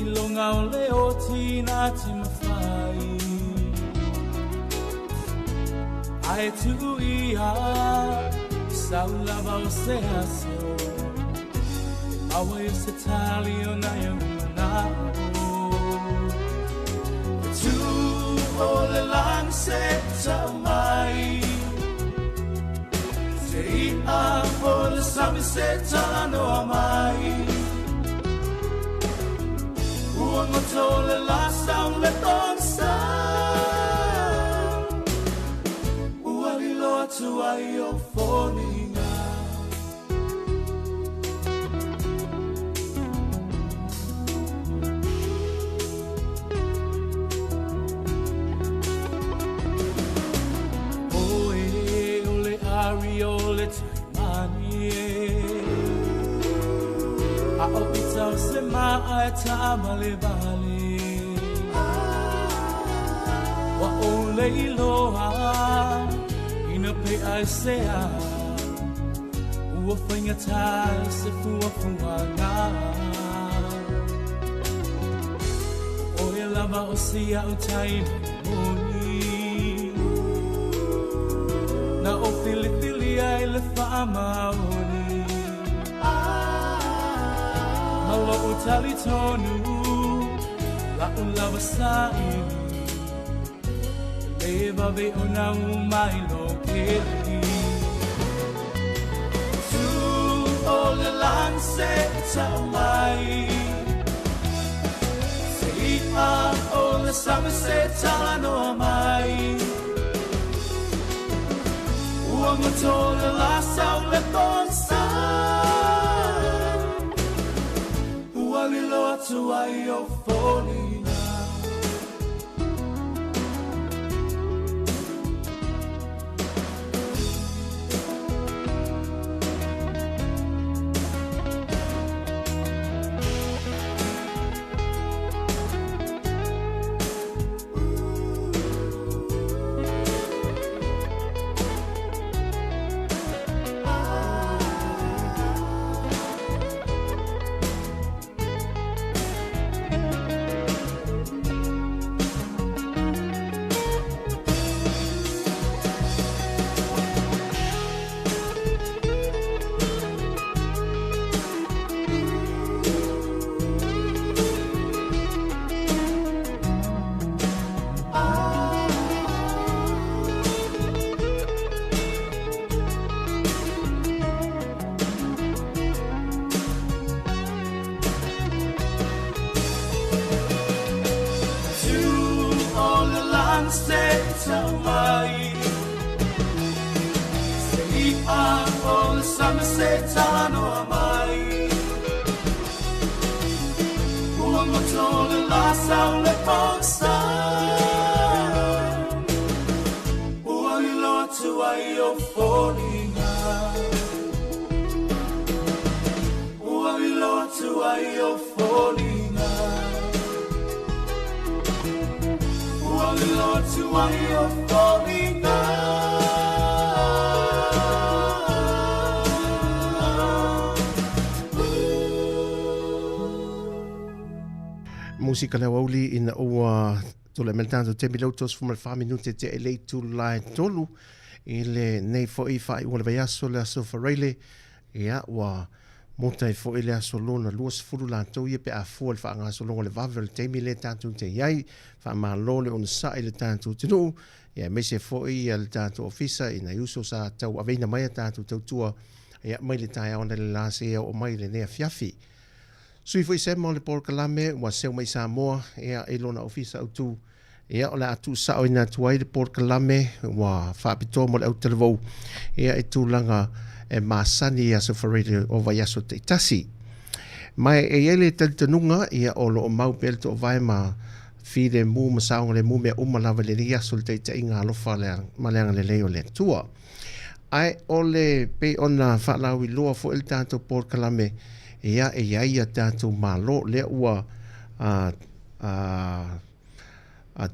ilonga o le o tina te mawhai Ai tu ia Saulava o se aso Awa i se tali o na ia manao Tu o le lang se tau mai Te ia o le sami se tano a mai Ua ngoto le la sau le ton sa Ua li loa tu ai o fōninga Ole taimani A o pitau se maa e tamale vale Wa ole iloha Ina pe ai sea Ua whainga tai se fua fuanga Oe lava o sia o taimani Na o fili ai le whaamaoni Malo o tali tonu La o lava saini Leva ve o na umai lo keli Tu o le lance tau mai Se ia o le same se tano mai Ua ngotola la sau le ton sa Ua li loa tu ai o fōninga Musika le wauli ina ua tole meltanto te milotos fu mal fa minute te ele tu lai tolu ile nei fo I fa ua le vaiaso le aso farele ia wa mota I fo ile aso lona luas fulu la tau ia pe a fu fa anga so lona le vavel te mile tanto te iai fa ma lole on sa ile tanto te no ia me se fo I le tanto ofisa ina uso sa tau avena mai tanto tau tua ia mai le tai ona le la se o mai le ne fiafi Sui foi sema le por kalame wa seu mai Sāmoa ea elona ofisa autu ea o le atu sao ina tuai le por kalame wa whaapito mo le au televou ea e tūlanga e maasani a se wharere o vaiaso te tasi. Mai e ele talitanunga ea o lo o mau pelte o vai ma whire mu masaonga le mu mea umalawa le riaso le te inga alofa maleanga le leo le tua. Ai o le pe ona whaalawi loa fo el tanto por kalame ia e ia tātou malo le ua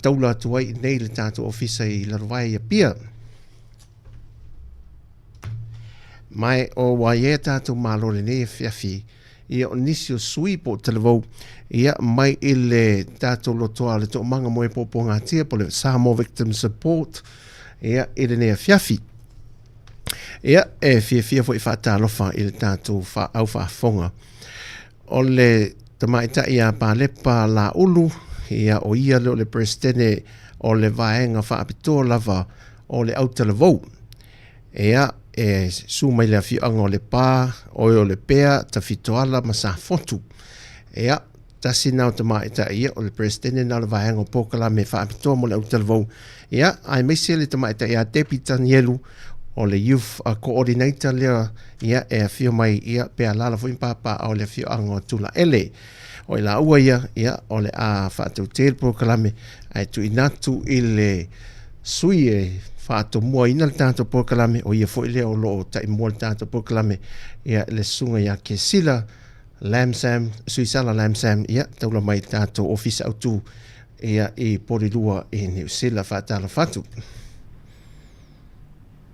taula tuai nei le tātou ofisa I larwai a pia. Mai o waie tātou malo le nei fiafi ia o nisi o sui po televou ia mai i le tātou lotoa le tō manga moe po ngā tia po le Sāmoa Victim Support ia i le nea fiafi. Ia e fia fo i whaatalofa i le tātou au whaafonga. O le tamaita ia pālepa la ulu ia o ia le presidente o le vaenga whaapitoa lava o le autelevou. Ia e sumai le awhianga o le pā, o le pea, ta fitoala ma sa fotu. Ia, tasi nau tamaita ia o le presidente na le vaenga o pokala me whaapitoa mo le autelevou. Ia, ai meise le tamaita ia Deputy Nielu o le Youth Coordinator lea ia e awhio mai ia pea lala fo impapa o le awhioanga o tula ele. O i la ua ia o le a whaatau tel pokalame ai tu inatu i le sui e whaatau mua ina le tātou pokalame o ia fo i lea o loo tai mua le tātou pokalame ia le sunga ia ke sila Lamsam, Suisala Lamsam ia taula mai tātou ofisa autu ia i porirua i New Zealand whaatala whatu.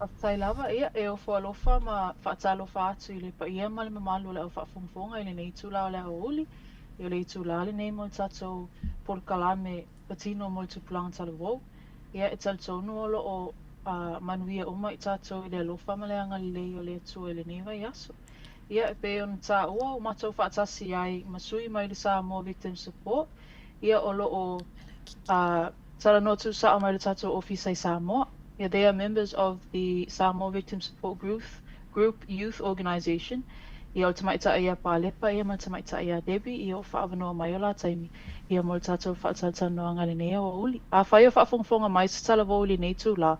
Aftai lava ia e o alofa ma whaatalofa atu i le pa ia ma le mamalu le au whaafonfonga i le nei tula o le au uli. I le tula le nei mo tatou polkalame patino mo tupulanga talavou. Ia e taltonu o lo o manuia uma i tatou i le alofa ma le angalilei o le atua i le nei vai aso. Ia e pe on ta ua o matou whaatasi ai masui mai le Sāmoa Victim Support. Ia o lo o talanotu sa o mai le tatou ofisa i Sāmoa. Yeah, they are members of the Sāmoa Victim Support Group Youth Organization. Ia o tamaita ia pālepa, ia ma tamaita ia Debbie, ia o whaavanoa mai o la taimi. Ia mo tātou whaatatanoa ngale nei o uli. A whai o whaafongfonga mai sa talawa uli nei tū la.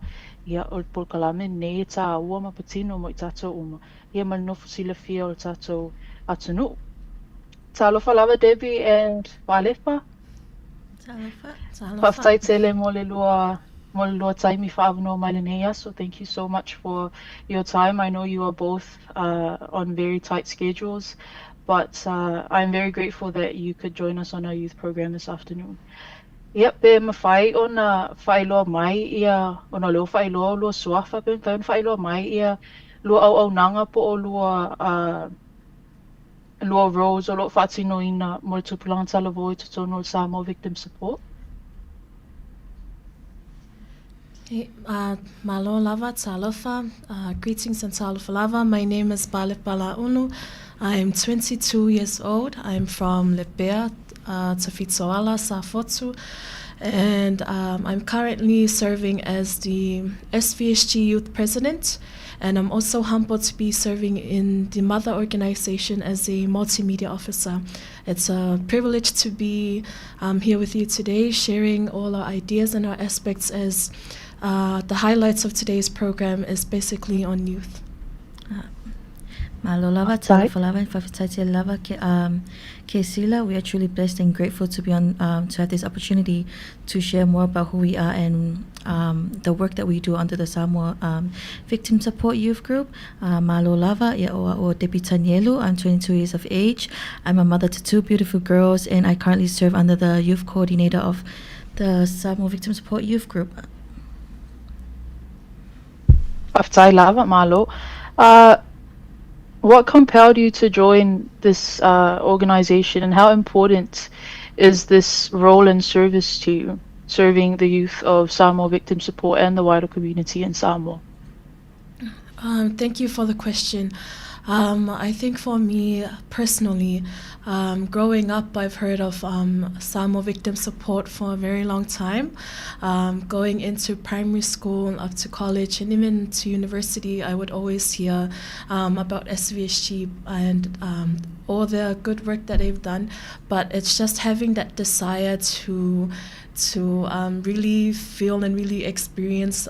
Ia o polkalame nei e tā ua ma patino mo i tātou uma. Ia ma nofu sila fia o tātou atunu. Talofa lava Debbie and pālepa. Talofa. Whaftaitele mo le lua taimi whaavanoa mai le nei aso. Thank you so much for your time. I know you are both on very tight schedules, but I'm very grateful that you could join us on our youth program this afternoon. Yep, pe mawhai o na whailoa mai ia, o na leo whailoa lua suafa, pe mawhai o na whailoa mai ia lua au nanga po o lua roles o lua whaatino ina mo le tupulanga talavoi to tono Sāmoa Victim Support. Hey, malo lava talofa. Greetings and talofa lava. My name is Balip Balaunu. I'm 22 years old. I'm from Lepea, Tafitsoala, Safotu. And I'm currently serving as the SVSG Youth President. And I'm also humbled to be serving in the mother organization as a multimedia officer. It's a privilege to be here with you today, sharing all our ideas and our aspects as the highlights of today's program is basically on youth. Malo lava, talofa lava, and whawhitatia lava ke sila. We are truly blessed and grateful to be on to have this opportunity to share more about who we are and the work that we do under the Sāmoa Victim Support Youth Group. Malo lava, o Deputy Nielu. I'm 22 years of age. I'm a mother to two beautiful girls, and I currently serve under the youth coordinator of the Sāmoa Victim Support Youth Group. Aftai lava, malo. What compelled you to join this organization, and how important is this role and service to you, serving the youth of Sāmoa Victim Support and the wider community in Samoa? Thank you for the question. I think for me personally, growing up, I've heard of Sāmoa Victim Support for a very long time. Going into primary school, up to college, and even to university, I would always hear about SVSG and all the good work that they've done. But it's just having that desire to really feel and really experience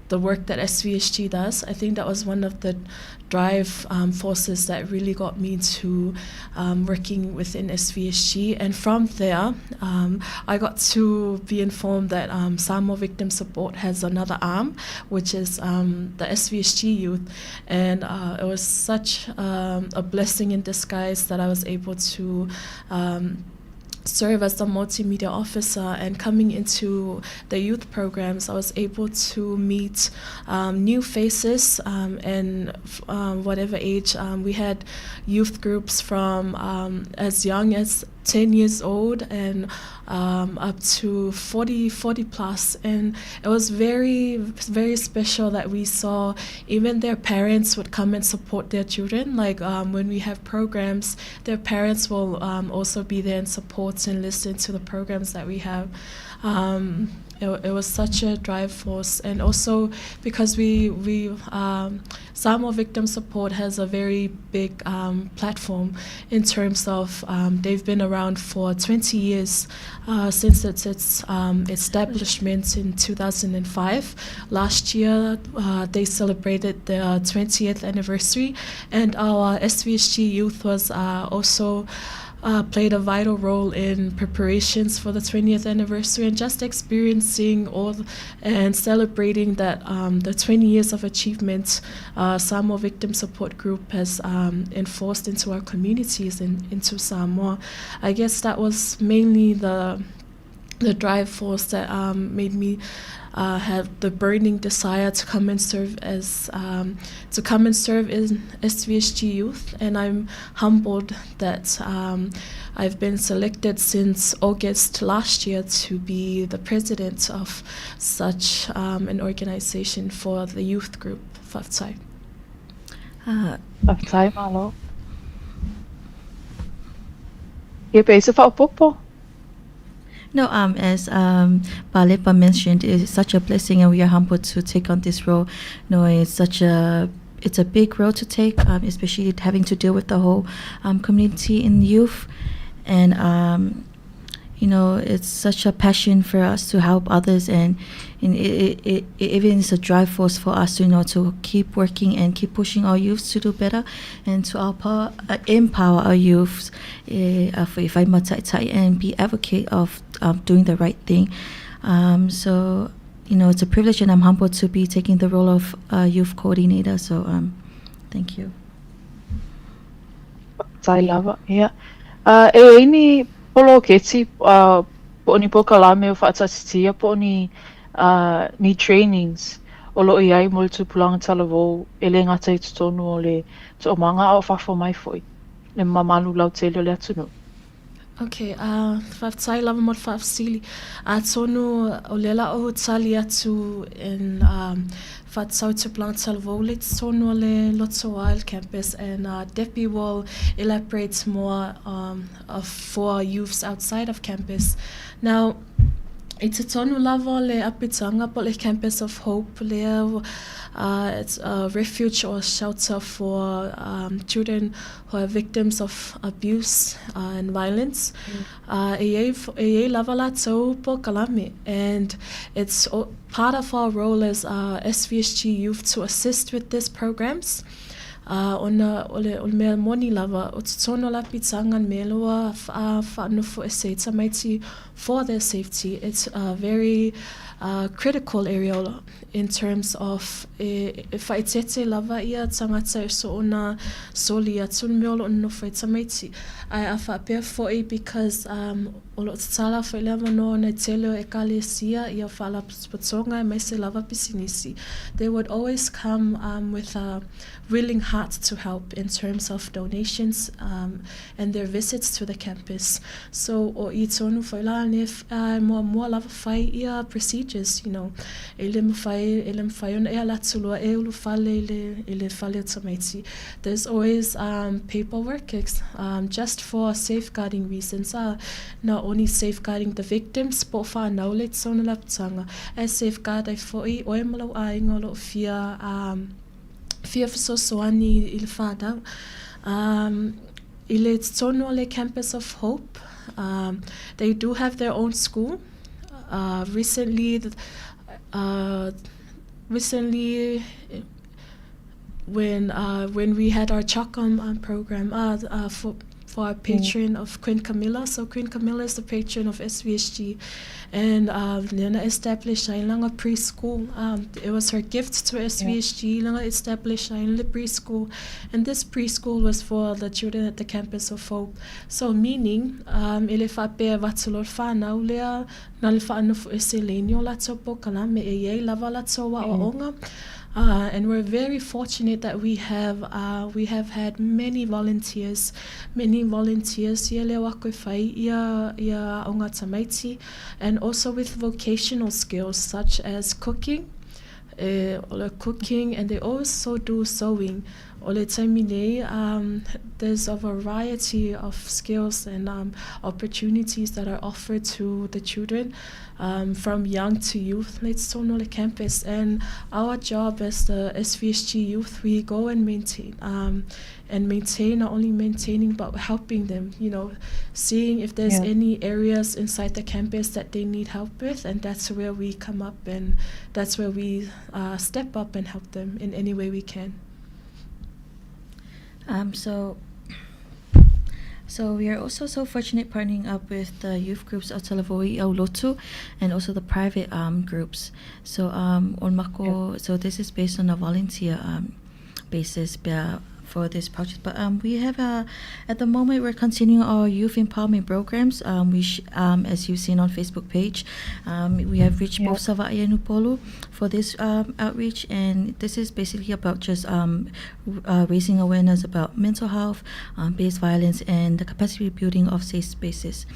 the work that SVSG does. I think that was one of the drive forces that really got me to working within SVSG. And from there, I got to be informed that Sāmoa Victim Support has another arm, which is the SVSG Youth. And it was such a blessing in disguise that I was able to serve as the multimedia officer, and coming into the youth programs, I was able to meet new faces and whatever age. We had youth groups from as young as 10 years old and up to 40 plus, and it was very, very special that we saw even their parents would come and support their children. Like when we have programs, their parents will also be there and support and listen to the programs that we have. It was such a drive force, and also because we Sāmoa Victim Support has a very big platform in terms of they've been around for 20 years since its establishment in 2005. Last year they celebrated their 20th anniversary, and our SVSG youth was also played a vital role in preparations for the 20th anniversary, and just experiencing and celebrating that the 20 years of achievement Sāmoa Victim Support Group has enforced into our communities and into Samoa. I guess that was mainly the drive force that made me have the burning desire to come and serve in SVSG Youth, and I'm humbled that I've been selected since August last year to be the president of such an organization for the youth group, Whaftai. Whaftai, malo. Ia pesa whaupopo. No, as Palepa mentioned, it's such a blessing, and we are humbled to take on this role. No, it's a big role to take, especially having to deal with the whole community in youth, and it's such a passion for us to help others, and it even is a drive force for us to keep working and keep pushing our youths to do better, and to empower our youths and be advocate of doing the right thing. So it's a privilege, and I'm humbled to be taking the role of youth coordinator. So thank you. I love it. Yeah. Ini polo keti po ni pokalame o whaatatitia po ni trainings o lo iai mo le tupulanga talavou e le ngata i tutonu o le to manga o whafo mai foi le mamalu lau te le atunu. Okay, whaftai lava mo whafsili. Tonu o lela o tali atu in whatsau tupulanga talavou le tonu o le Loto Wild campus, and Depi will elaborate more for youths outside of campus. Now, it's a tonu lava le apitanga po le Campus of Hope le it's a refuge or shelter for children who are victims of abuse and violence. E lava la tau po kalame, and it's part of our role as SVSG Youth to assist with these programs. Ona ole mea moni lava o tono la pitangan meloa whanufo e maiti for their safety. It's a very critical area in terms of whaitete lava ia tangata so ona soli atun meolo no whaitamaiti. I awhapea fo'i because olo tatala whai lava no na telo e kale sia ia whala patonga e maise lava pisinisi. They would always come with a willing heart to help in terms of donations and their visits to the campus. So o I tonu whai la nef mua lava whai ia procedures, elem whai ona ea latulua e ulu whale ele whale tamaiti. There's always paperwork just for safeguarding reasons. Not only safeguarding the victims, but whanau le tsona laptanga. E safeguard ai fo'i oe malau ainga lo fia fisosoani il whanau. Ile tonu le Campus of Hope. They do have their own school. Recently, when we had our Chakam program, for our patron of Queen Camilla. So Queen Camilla is the patron of SVSG, and Lena established a langa preschool. It was her gift to SVSG. Langa established a preschool, and this preschool was for the children at the campus of Hope. So meaning, ele whape watulor whanau lea, na le whaanofu eselenio lato kala me e lava lato wa onga. And we're very fortunate that we have had many volunteers ia wako whai ia o ngā tamaiti, and also with vocational skills such as cooking, and they also do sewing. Ole taimine, there's a variety of skills and opportunities that are offered to the children, from young to youth. Let's turn on the campus, and our job as the SVSG youth, we go and maintain, not only maintaining but helping them. Seeing if there's any areas inside the campus that they need help with, and that's where we come up, and that's where we step up and help them in any way we can. So we are also so fortunate partnering up with the youth groups of Talavoi Aulotu and also the private groups. So so this is based on a volunteer basis for this project. But we have at the moment we're continuing our youth empowerment programs. As you've seen on Facebook page, we have reached both Savai'a and Upolu for this outreach, and this is basically about just raising awareness about mental health, based violence, and the capacity building of safe spaces.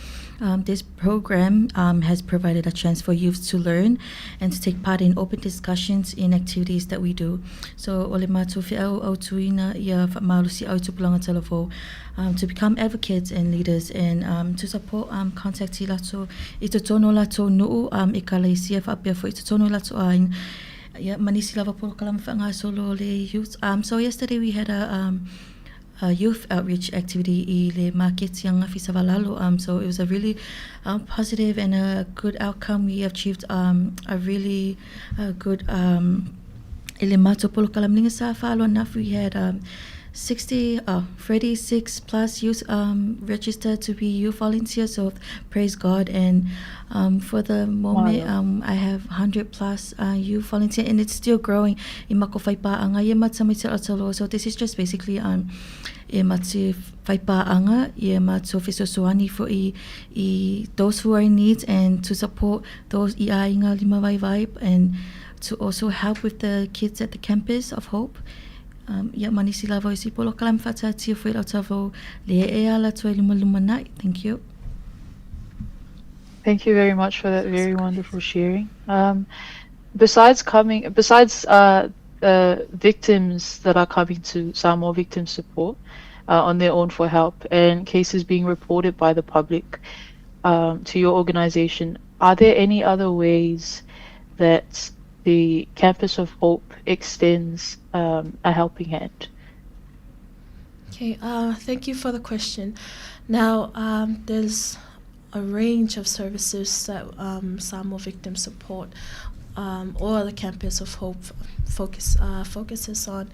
This program has provided a chance for youth to learn and to take part in open discussions in activities that we do. So ole mātou whiau au tuina ia malusi au tupulanga telefo to become advocates and leaders, and to support contact i lato i te tono lato nuu e kalaisia whapea fo i te tono lato ain manisi lava polo kalama whanga solo le youth. So yesterday we had a youth outreach activity i le markets yang Ngafi Savalalo. So it was a really positive and a good outcome. We achieved a really good ele mato polo kalamninga sa whalo enough. We had 36 plus youth registered to be youth volunteers, so praise God. And for the moment, I have 100 plus youth volunteers, and it's still growing. So this is just basically e mati whaipaanga, e matu whesosoani for i those who are in need, and to support those i ainga lima vai, and to also help with the kids at the campus of Hope. Manisi lava isi polo kalam fata tia fwera tavo le e ala tue luma nai. Thank you. Thank you very much for that very wonderful sharing. Besides victims that are coming to Sāmoa Victim Support on their own for help, and cases being reported by the public to your organization, are there any other ways that the Campus of Hope extends a helping hand? Okay, thank you for the question. Now, there's a range of services that Sāmoa Victim Support or the Campus of Hope focuses on.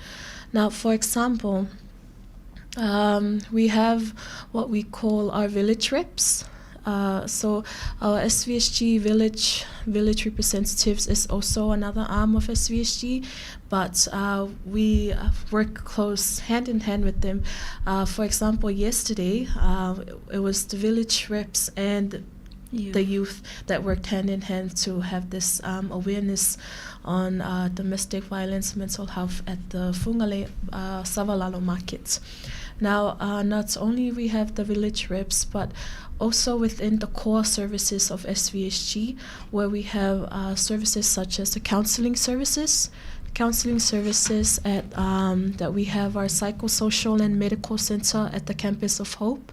Now, for example, we have what we call our village reps. So our SVSG village representatives is also another arm of SVSG, but we work close hand in hand with them. For example, yesterday it was the village reps and the youth that worked hand in hand to have this awareness on domestic violence, mental health at the Fungale Savalalo markets. Now, not only we have the village reps, but also within the core services of SVSG, where we have services such as the counseling services at that we have our psychosocial and medical center at the Campus of Hope.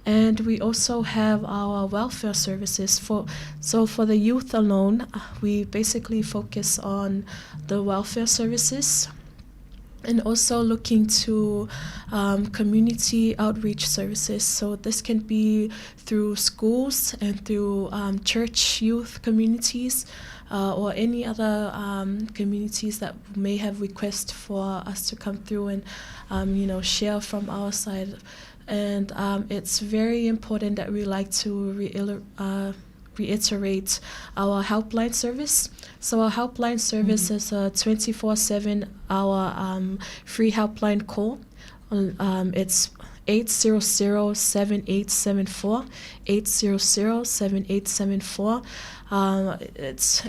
And we also have our welfare services. For the youth alone, we basically focus on the welfare services, and also looking to community outreach services. So this can be through schools and through church youth communities, or any other communities that may have requests for us to come through and share from our side. and it's very important that we like to reiterate our helpline service. So our helpline service is a 24/7 hour free helpline call. It's 800-7874, 800-7874.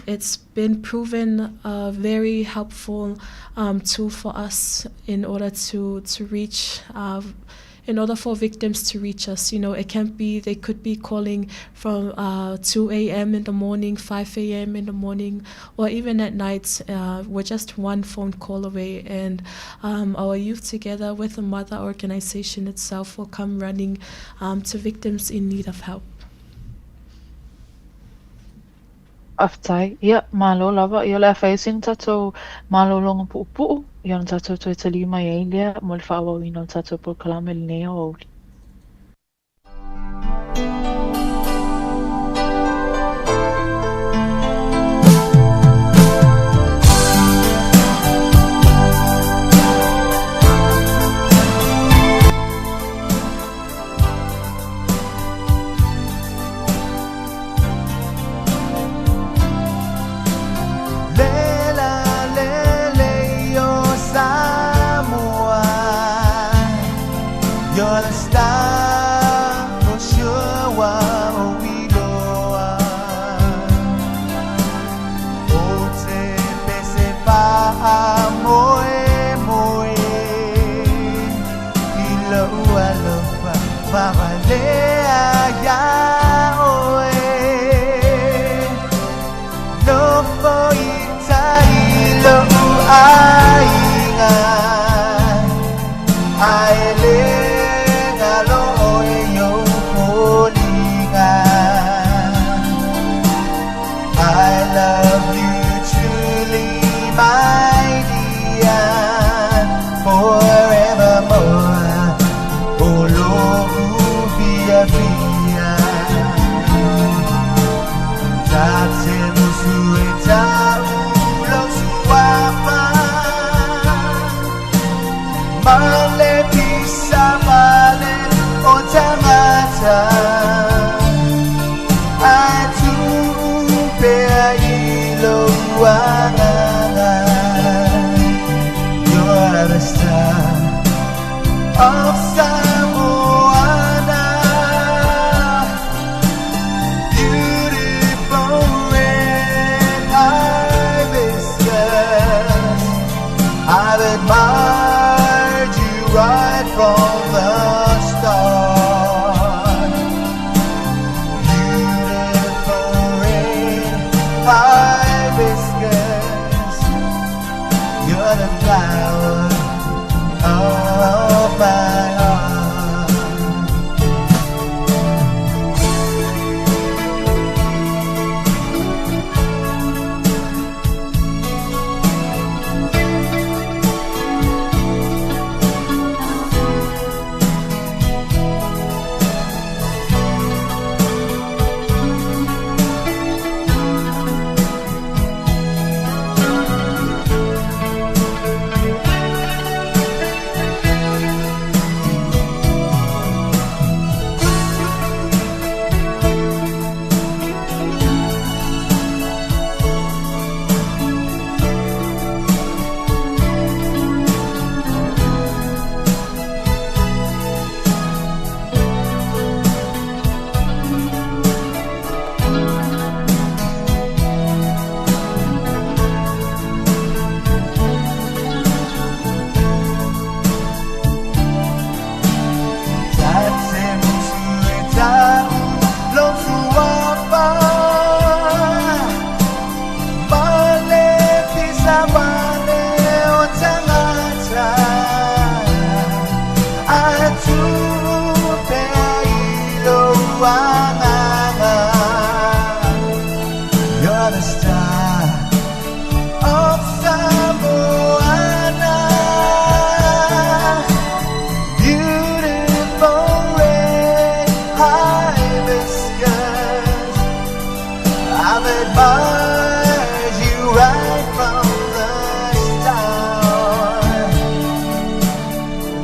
It's been proven a very helpful tool for us in order to reach in order for victims to reach us. It can be, they could be calling from 2 a.m. in the morning, 5 a.m. in the morning, or even at night. We're just one phone call away, and our Youth Together with the Mother organization itself will come running to victims in need of help. Aftai, ia, malo lava, ia le whaesin tatou malo longa pu'u, ia na tatou toi talima ia ilia, mo le whaawawina o tatou por kalame le neo auli. You're the star for sure, while we go on. Oh, te pese pa moe moe, ilo alofa mamalea ya oe. No for ita ilo ainga, aele. Male bisa male o tamata, atu pe ilo wana. You're the star of Sāmoa, beautiful red hibiscus. I've admired right from the start. Beautiful red hibiscus, you're the flower of my heart. You're the star of Sāmoa, beautiful red hibiscus. I've admired you right from the start.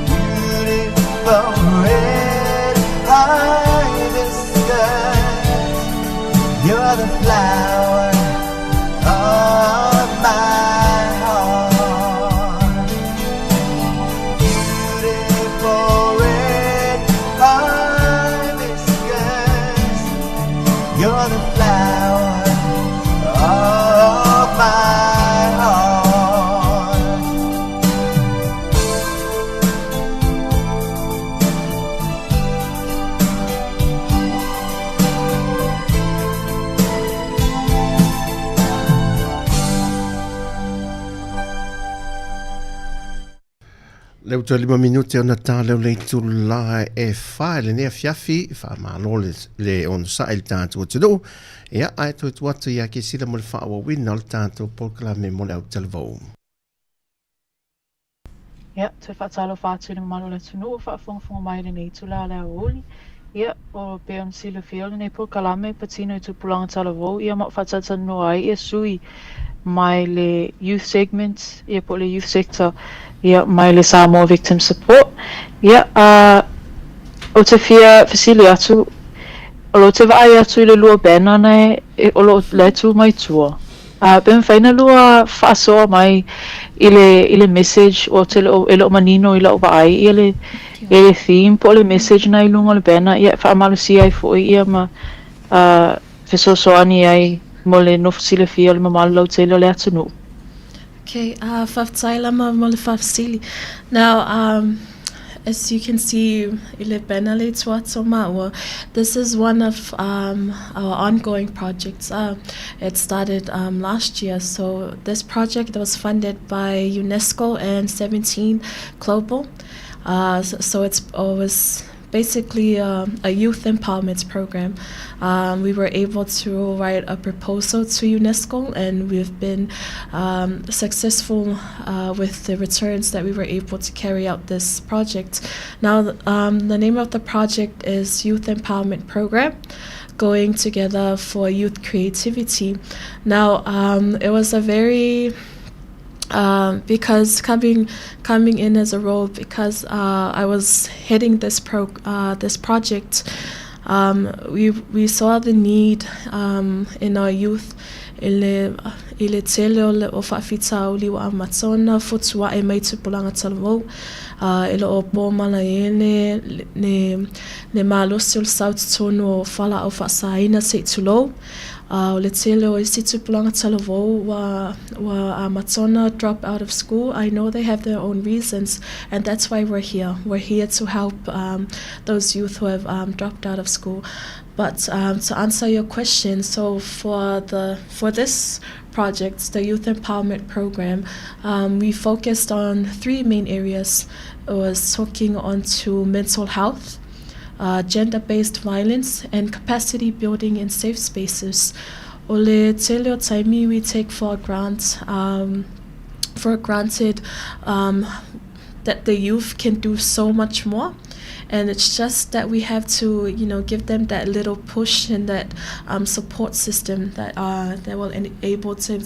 Beautiful red You're the flower of my heart. Beautiful red hibiscus. You're the flower of my heart. Leu tō 5 minuti ona tā leu lei tūla e whae le nea fiafi, wha mālo le on sa il tātou tino, ia ai tō tuatu ia ke sila mo le wha awa wina le tātou polkala me mo le au talvau. Ia, te whaatalo whātu le mamalo le tunu o whaafongafonga mai le nei tula le aoli. Ia, o pe on sila whio le nei po kalame patino I tupulanga talavou. Ia mo whaatata no ai, ia sui mai le youth segment, ia po le youth sector, ia mai le Sāmoa victim support. Ia, o te whia whasili atu, o lo te vaai atu I le lua bena nei, o lo le tu mai tua. Ben whaina lua whaasoa mai I le message o te lo manino I lo vaai I le theme po le message na I lunga le bena ia whaamalusi ai fo ia ma whesosoani ai mo le nofusile fia le mamalo te lo le atunu. Okay, Faftaila Malafafsili. Now, as you can see, Ile this is one of our ongoing projects. It started last year, so this project was funded by UNESCO and 17 Global. So it was basically a youth empowerment program. We were able to write a proposal to UNESCO, and we've been successful with the returns that we were able to carry out this project. Now, the name of the project is Youth Empowerment Program, Going Together for Youth Creativity. Now, it was a very because coming in as a role, because I was heading this project, we saw the need in our youth. Ile tele le o whaafita o liwa a matona fotua e mai tupulanga talavou ile o pōmana ne malosi o le sauti tonu o whala o whaasaina se tulou. O le tele o isi tupulanga talavou wa a matona drop out of school. I know they have their own reasons, and that's why we're here. We're here to help those youth who have dropped out of school. But to answer your question, so for this project, the Youth Empowerment Program, we focused on 3 main areas. It was talking on to mental health, gender-based violence, and capacity building in safe spaces. Ole tele o taimi we take for granted that the youth can do so much more. And it's just that we have to, give them that little push and that support system that will enable them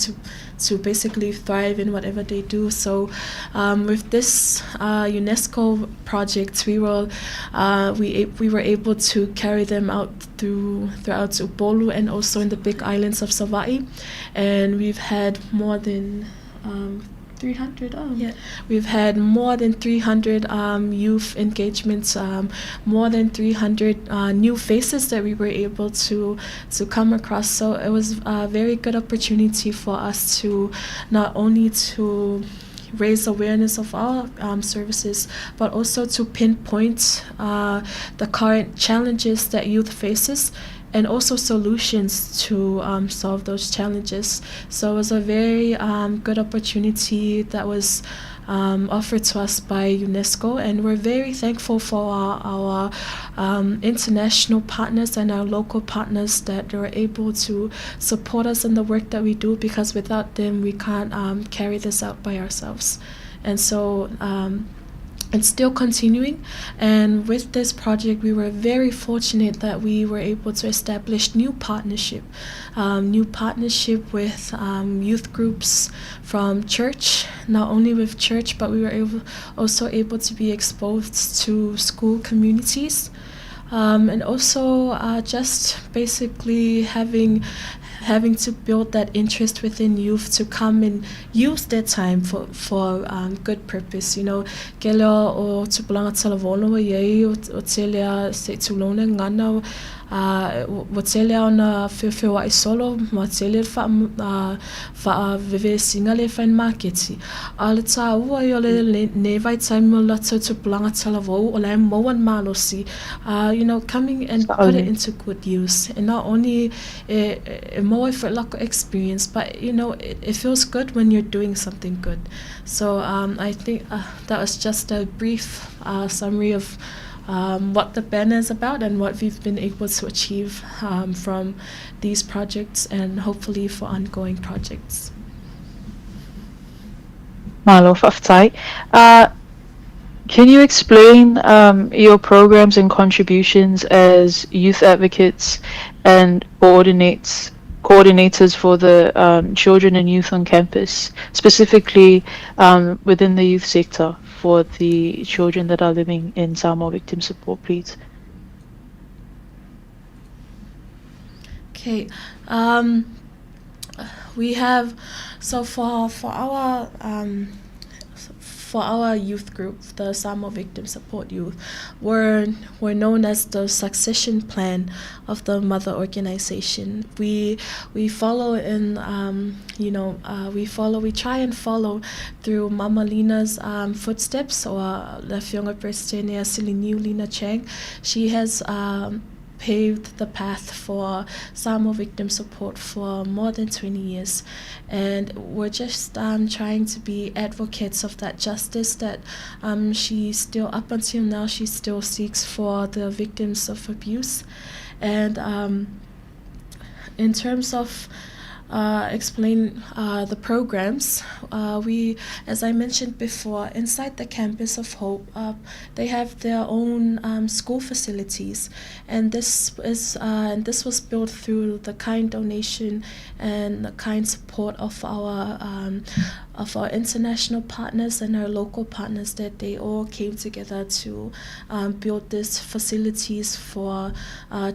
to basically thrive in whatever they do. So with this UNESCO project, we were able to carry them out throughout Upolu and also in the big islands of Savaii, and we've had more than 300. We've had more than 300 youth engagements, more than 300 new faces that we were able to come across. So it was a very good opportunity for us to not only to raise awareness of our services, but also to pinpoint the current challenges that youth faces, and also solutions to solve those challenges. So it was a very good opportunity that was offered to us by UNESCO, and we're very thankful for our international partners and our local partners that were able to support us in the work that we do, because without them we can't carry this out by ourselves. And so it's still continuing, and with this project we were very fortunate that we were able to establish new partnership with youth groups from church, not only with church, but we were also able to be exposed to school communities. And also just basically having to build that interest within youth to come and use their time for good purpose. You know, ke leo o tupulanga talavolo ye o telea se tulone ngana o telea ona whiwhiwa I solo ma telea fa vive singa le fain marketi ala ta ua yo le ne vai time la tupulanga talavolo o le mo an malosi you know, coming and put it into good use, and not only more for like experience, but you know, it feels good when you're doing something good. So I think that was just a brief summary of what the banner is about and what we've been able to achieve from these projects, and hopefully for ongoing projects. Malo whaftai. Can you explain your programs and contributions as youth advocates and coordinators for the children and youth on campus, specifically within the youth sector for the children that are living in Sāmoa victim support, please? Okay. We have, so for our youth group, the Sāmoa Victim Support Youth, we're known as the succession plan of the mother organization. We follow in, we try and follow through Mama Lina's footsteps, or La Fionga Prestenia Siliniu Lina Chang. She has paved the path for Sāmoa victim support for more than 20 years, and we're just trying to be advocates of that justice that she still, up until now, she still seeks for the victims of abuse. And in terms of explain the programs, we, as I mentioned before, inside the Campus of Hope, they have their own school facilities, and this was built through the kind donation and the kind support of our international partners and our local partners, that they all came together to build these facilities for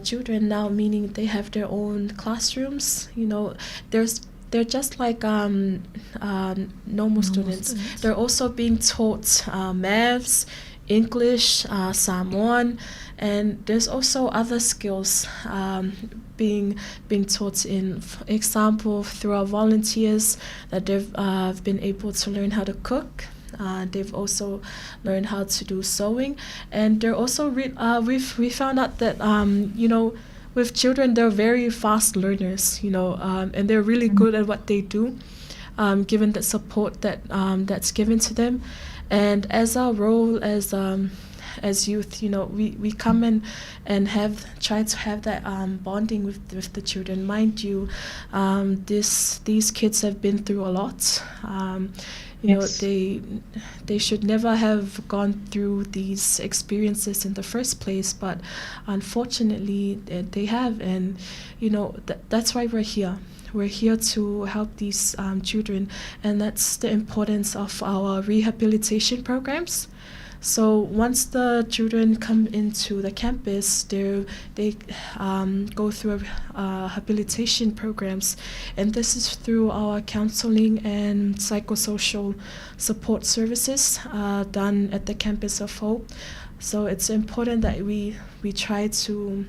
children now, meaning they have their own classrooms. You know, they're just like normal students. They're also being taught maths, English, Samoan, and there's also other skills being taught. In, for example, through our volunteers, that they've been able to learn how to cook. They've also learned how to do sewing, and they're also we found out that with children, they're very fast learners, and they're really good at what they do, given the support that's given to them. And as our role as youth, we come in and try to have that bonding with the children. Mind you, these kids have been through a lot. Yes. They should never have gone through these experiences in the first place, but unfortunately they have, and that's why we're here. We're here to help these children, and that's the importance of our rehabilitation programs. So once the children come into the campus, they go through rehabilitation programs, and this is through our counseling and psychosocial support services done at the Campus of Hope. So it's important that we try to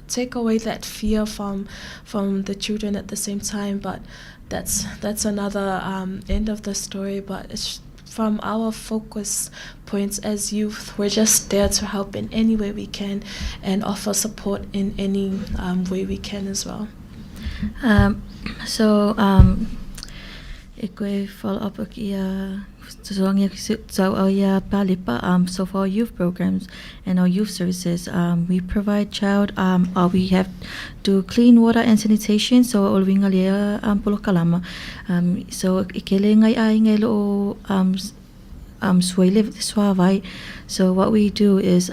take away that fear from the children at the same time. But that's another end of the story. But it's from our focus points as youth, we're just there to help in any way we can and offer support in any way we can as well. Ik wil follow up so for our youth programs and our youth services, we provide we have to clean water and sanitation, so all we pulo kalama. So ikelengai ai ngelo swavai. So what we do is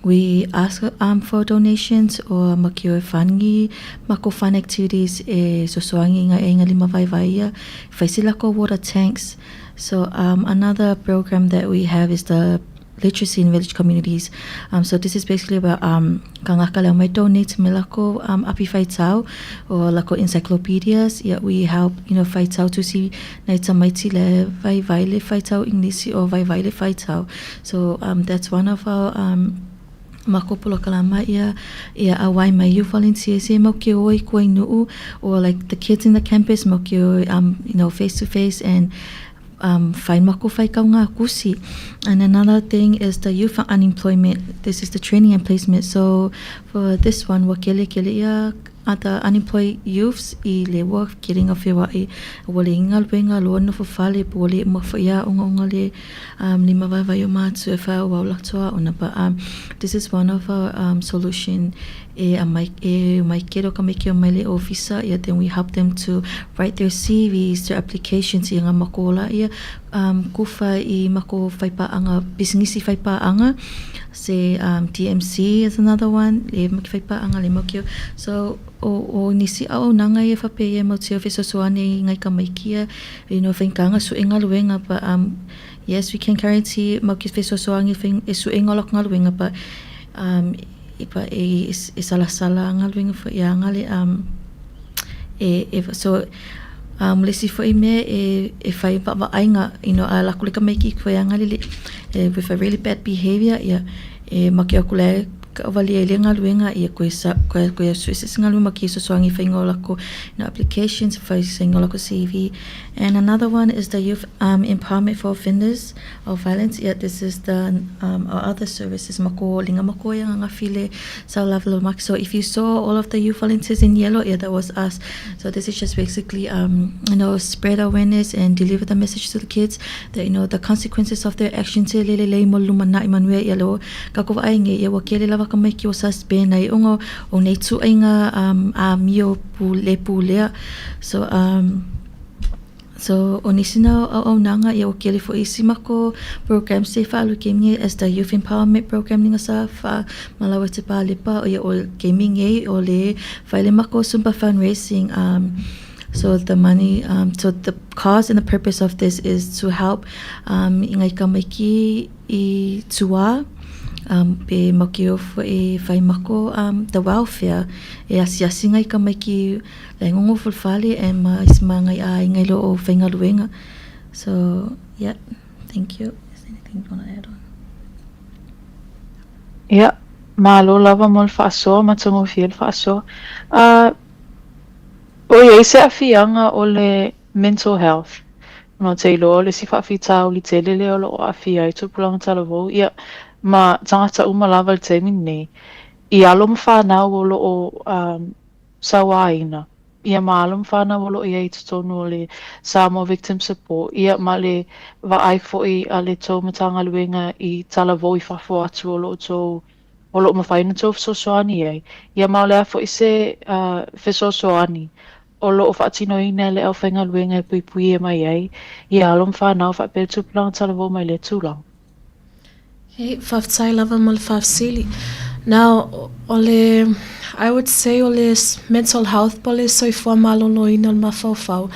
we ask for donations or makio fangi mako fun activities so soangi nga lima vai faisila ko water tanks. So another program that we have is the literacy in village communities. So this is basically about kangaka leo may donate me lako api faitau or lako encyclopedias. Yeah, we help faitau to see naita maiti le vai le faitau English or vai le faitau. So that's one of our Makopolo kalama ia awai mai youth volunteers e mokio I koi nuu, or like the kids in the campus mokio face to face and find mako fai kaunga kusi. And another thing is the youth unemployment. This is the training and placement. So for this one, wakele ia the unemployed youths I le work getting of wa I wale ingal benga lo no fale wale mo ya unga le lima vai ma tu fa wa la toa ona pa this is one of our solution mai kero ka make mai le officer. Yeah, then we help them to write their CVs, their applications nga makola ia kufa I mako fai pa anga business fai pa anga say TMC is another one le fai pa anga le mokio. So o nisi au nanga e fa pe mo tio fe so ane ngai ka mai kia fenkanga su enga luenga pa yes, we can guarantee mo ki fe so angi fen su enga lok nga luenga pa ipa sala nga luenga fa ya ngale so lesi fo me e fai pa va ainga ala kulika mai ki fa ngale le with a really bad behavior ya makia kule Vali lenga luenga ia koe suisis nga luma ki so soangi whaingola ko applications whaingola ko CV. And another one is the youth empowerment for offenders of violence. Yeah, this is the our other services mako linga mako yang nga file sa level mak. So if you saw all of the youth volunteers in yellow, yeah, that was us. So this is just basically spread awareness and deliver the message to the kids that the consequences of their actions le mo luma na imanwe yellow kako ainge ya wakele lava kamai ki o suspend ai ongo o nei tu ainga a mio pulea. So onisina o nanga ia o kele fo isimako program se fa lu gaming as the youth empowerment program ninga sa fa malawa te pa lepa o gaming o le faile mako sumpa fundraising. So the money, so the cause and the purpose of this is to help ingai kamaki I tua pe makio fo fai mako the welfare asi ngai kamaki le ngongo fulfale e ma ismangai a ngai lo o whainga luenga. So yeah, thank you. Is there anything you want to add on? Yeah, malo lava mol faso matungo fiel faso. O se afianga o le mental health. No te lo le si fafita o li tele le o lo afia I tupulang talavo. Yeah, ma tangata lava le te minne. I alom whanau o lo o sawaina. Ia ma alom whanau o lo I e tutonu le Sāmoa victim support. Ia ma le vaai foi a le tau matanga luenga I talavo I fafo atu o lo tau o lo mawhaina tau fisosoani e. Ia ma le a foi se fisosoani. O lo o whaatino ina le au whainga luenga pui pui e mai ei. Ia alom whanau whapel tupulang talavo mai le tūlang. Hey, whaftai lava mal whafsili. Now, I would say mental health pole soi formalo ina mafofau.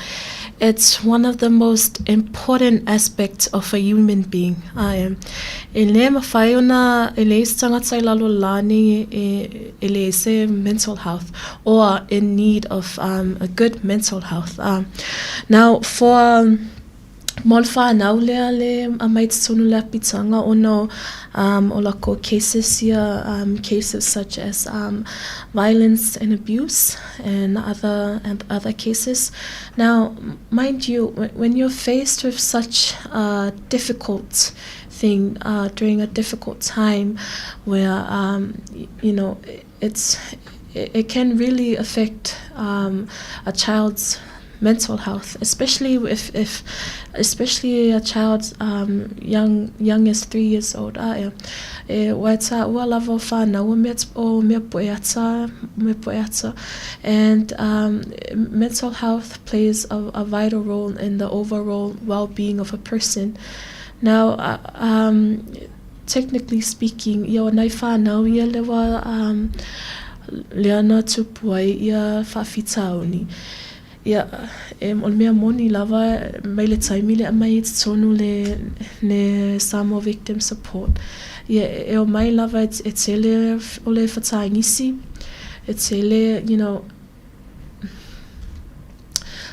It's one of the most important aspects of a human being. Ele mawhaiona ele istangatai lalo lani ele se mental health or in need of a good mental health. Now, for Molfa naulea le amait tonu le pitanga ono olako cases here, cases such as violence and abuse and other cases. Now, mind you, when you're faced with such a difficult thing during a difficult time, where it can really affect a child's mental health, especially if a child's young as 3 years old. And mental health plays a vital role in the overall well-being of a person. Now, technically speaking, leana tupuai ia fafitauni. Ia, ol mea moni lava mai le taimi le amai it's tonu le Sāmoa Victim Support. Ia, o mai lava it's ele ole whataingisi. It's ele, you know,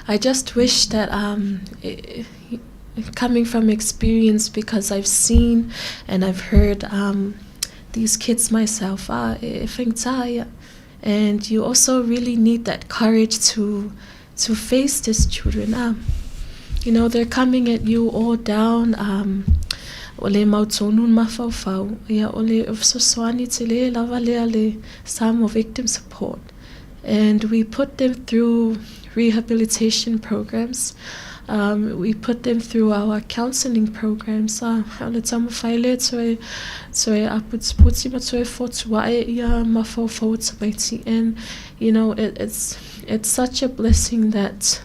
I just wish that coming from experience, because I've seen and I've heard these kids myself, and you also really need that courage to face these children. You know, they're coming at you all down. Ole mautonun mafau ia ole ofsoswani tele lava le Sāmoa Victim Support, and we put them through rehabilitation programs. We put them through our counseling programs. And you know, it's such a blessing that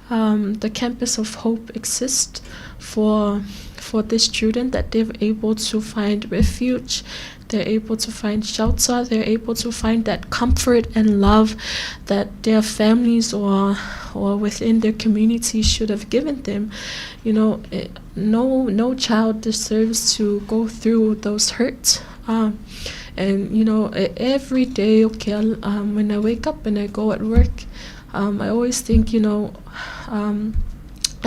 the Campus of Hope exists for this student, that they're able to find refuge, they're able to find shelter, they're able to find that comfort and love that their families or within their community should have given them. You know, no child deserves to go through those hurts. And you know, every day, when I wake up and I go at work, I always think, you know, I'm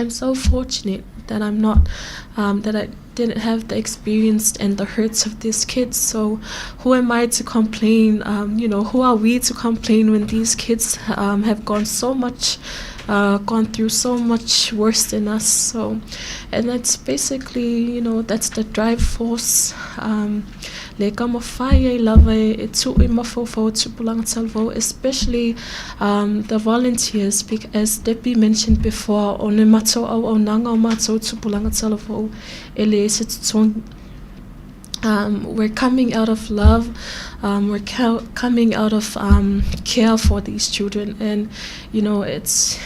so fortunate that I'm not, that I didn't have the experience and the hurts of these kids. So who am I to complain? You know, who are we to complain when these kids have gone through so much worse than us? So, and that's basically, you know, that's the drive force. Especially the volunteers, as Debbie mentioned before, we're coming out of love, we're coming out of care for these children, and you know, it's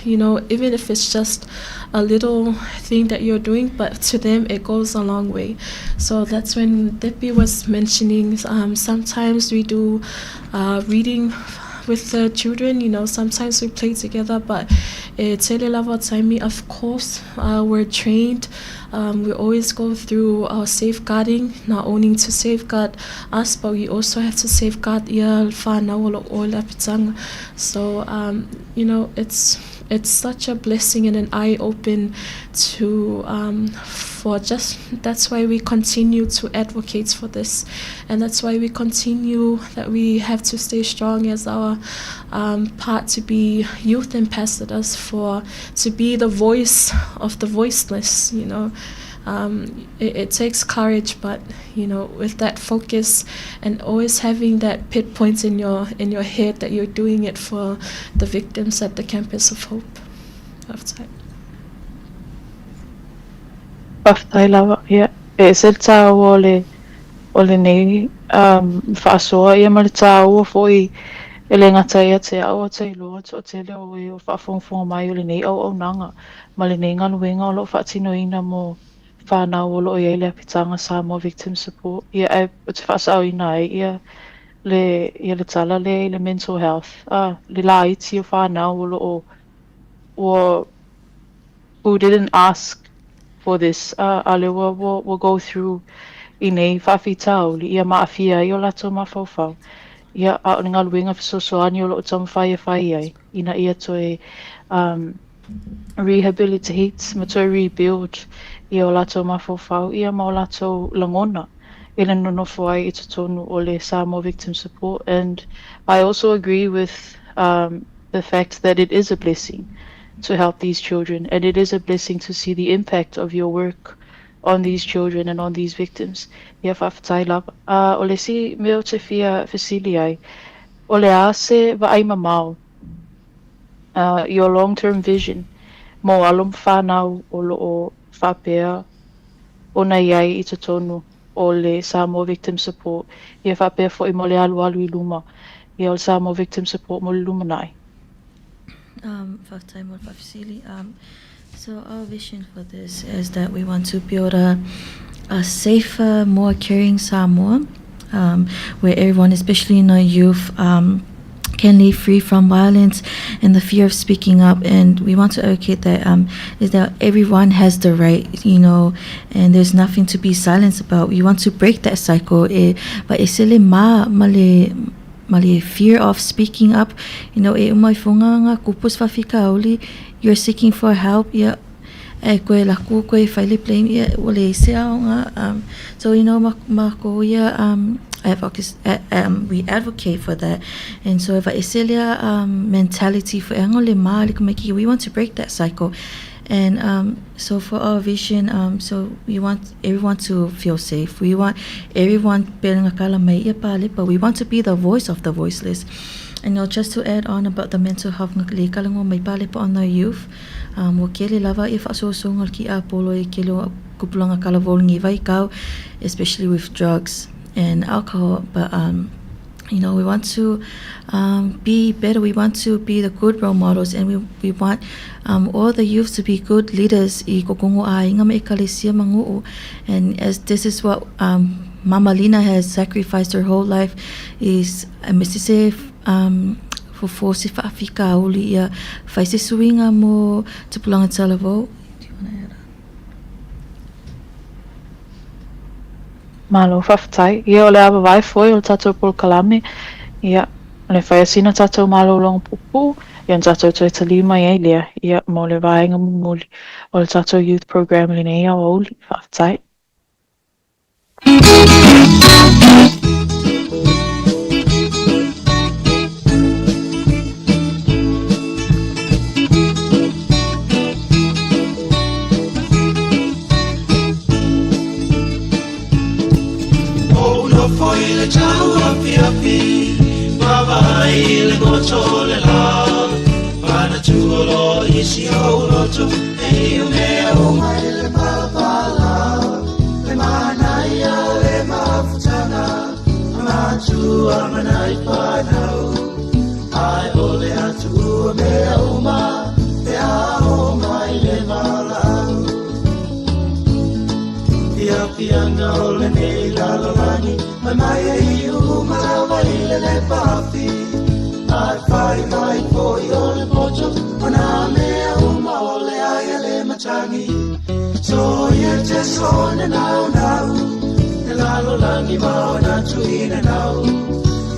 you know, even if it's just a little thing that you're doing, but to them it goes a long way. So that's when Debbie was mentioning, sometimes we do reading with the children, you know, sometimes we play together, but of course, we're trained. We always go through our safeguarding, not only to safeguard us, but we also have to safeguard so you know, it's such a blessing and an eye-open to for just, that's why we continue to advocate for this, and that's why we continue, that we have to stay strong as our part to be youth ambassadors, to be the voice of the voiceless. You know, it takes courage, but you know, with that focus and always having that pinpoint in your head that you're doing it for the victims at the Campus of Hope. Lava, yeah. Se tau ole nei whaasoa ia ma le tau foi ele ngata ia te au te loa to te leo e o whaafongfonga mai ole nei au nanga ma le nei ngaluenga o lo whaatino ina mo whanau o lo ia le apitanga Sāmoa Victim Support ia e te whaasau ina e ia le tala le mental health le la iti o whanau o lo o who didn't ask for this, we'll go through inei whawhitau li ia maafia i o lato mawhauwhau. Ia a o ngā luenga whisosoani o lo tamu whai ai. Ina ia toe rehabilitate, ma toe rebuild i o lato mawhauwhau. Ia ma o lato langona. Ina nonofo ai I te tonu o le Sāmoa Victim Support. And I also agree with the fact that it is a blessing to help these children, and it is a blessing to see the impact of your work on these children and on these victims. Ia whawhatai lava. O le si meo te fia whasili ai, o le ase wa ai mamau, your long-term vision, mo alum whanau o lo o whapea, o nei ai I te tonu o le Sāmoa Victim Support. Ia whapea fo I mo le alu I luma, ia o le Sāmoa Victim Support mo le luma nai. So our vision for this is that we want to build a safer, more caring Samoa, where everyone, especially youth, can live free from violence and the fear of speaking up. And we want to advocate that is that everyone has the right, and there's nothing to be silenced about. We want to break that cycle. But esele male fear of speaking up, umai funga nga kupus fafika uli, you're seeking for help, koe laku koe whaile blame wale se ao nga, so mako we advocate for that. And so if a mentality for we want to break that cycle. And so for our vision, so we want everyone to feel safe. We want everyone, but we want to be the voice of the voiceless. And just to add on about the mental health on the youth, especially with drugs and alcohol. But we want to be better. We want to be the good role models, and we want all the youth to be good leaders. And as this is what Mama Lina has sacrificed her whole life, is for force Africa uli ia faise suinga mo te pulanga talavo. Malo whawhatai. Ia o le awa vai foi o le tatou pol kalame. Ia, le whai asina tatou malo longa pupu. Ia n tatou tue talima ia lea. Ia, mo le vaenga mumuli o le tatou youth program li nei au auli. Whawhatai. Le tau api mawai le goto le la pana tuolo isi o loto e o mea o mai le palapala le manaia le mafutana matu amanai panau ai o le atu mea o ma e a o mai le malau ia pianga o le nei lalolani mai e u malawa ile le papi ai fai mai poi o le pocho ona mea u maole ai le matangi so ia te sone nau nau e lalo langi maona tuina nau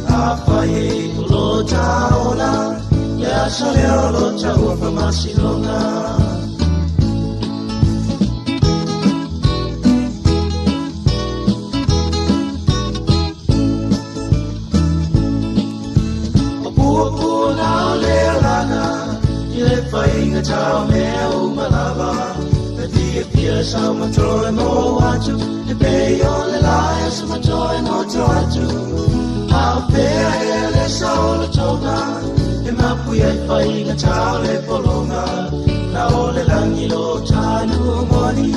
a fai e ulo taola le asa le olo taua pamasilonga Whainga tau mea o malava E pia pia sa matroe mo atu E pe o le laia sa matroe mo to atu Ao pea e le sa o le tonga E mapui ai whainga tau le polonga Na o le langi lo tanu moni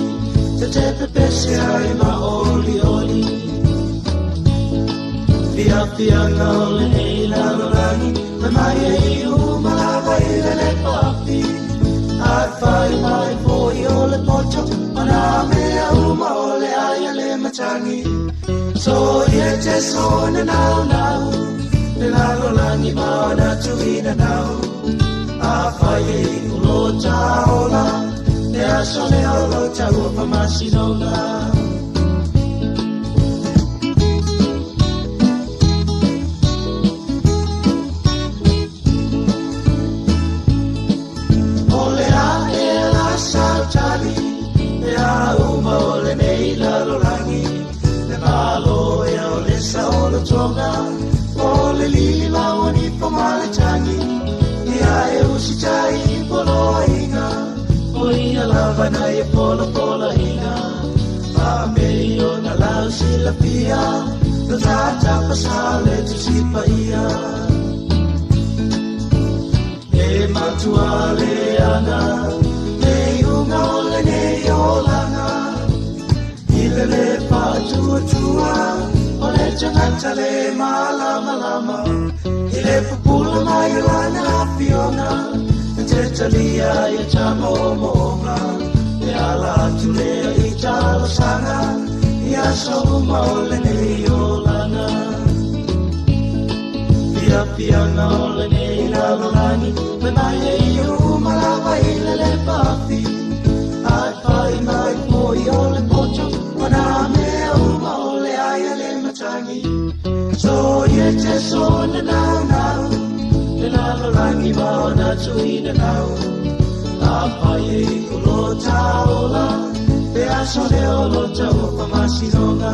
Te te pepese ai ma oli oli Pia pia nga o le nei lalo langi Ma mai e u malava i le papi Ai fai mai poi o le pocho Mana mea uma o le aia le matangi So ia te sone nau nau Le lalo langi maona tuina nau A fai e ulo taola Le aso le olo taua pamasinonga Tonga, ole lili mawani pamale tangi, ia e usitai polo inga, o ia lava na e polo inga, a meio na lau sila pia, no tata pasale tu sipa ia, e matuale ana, ne unga ole ne olanga, ilele pa tua. Ole janata le malama lama Ile pupula mai lana fiona Te talia ia tamo monga E ala tule i talo sanga Ia so maole ne olana Pia Fianga ole nei lalolani, me mai e iu malawa ile le pafi. Ai fai mai poi ole pocho, wana me uma ole ai le matangi. So ye te so na nau, le lalolani maona tui na nau. A fai e kulo taola, pe aso le olo tau pamasinonga.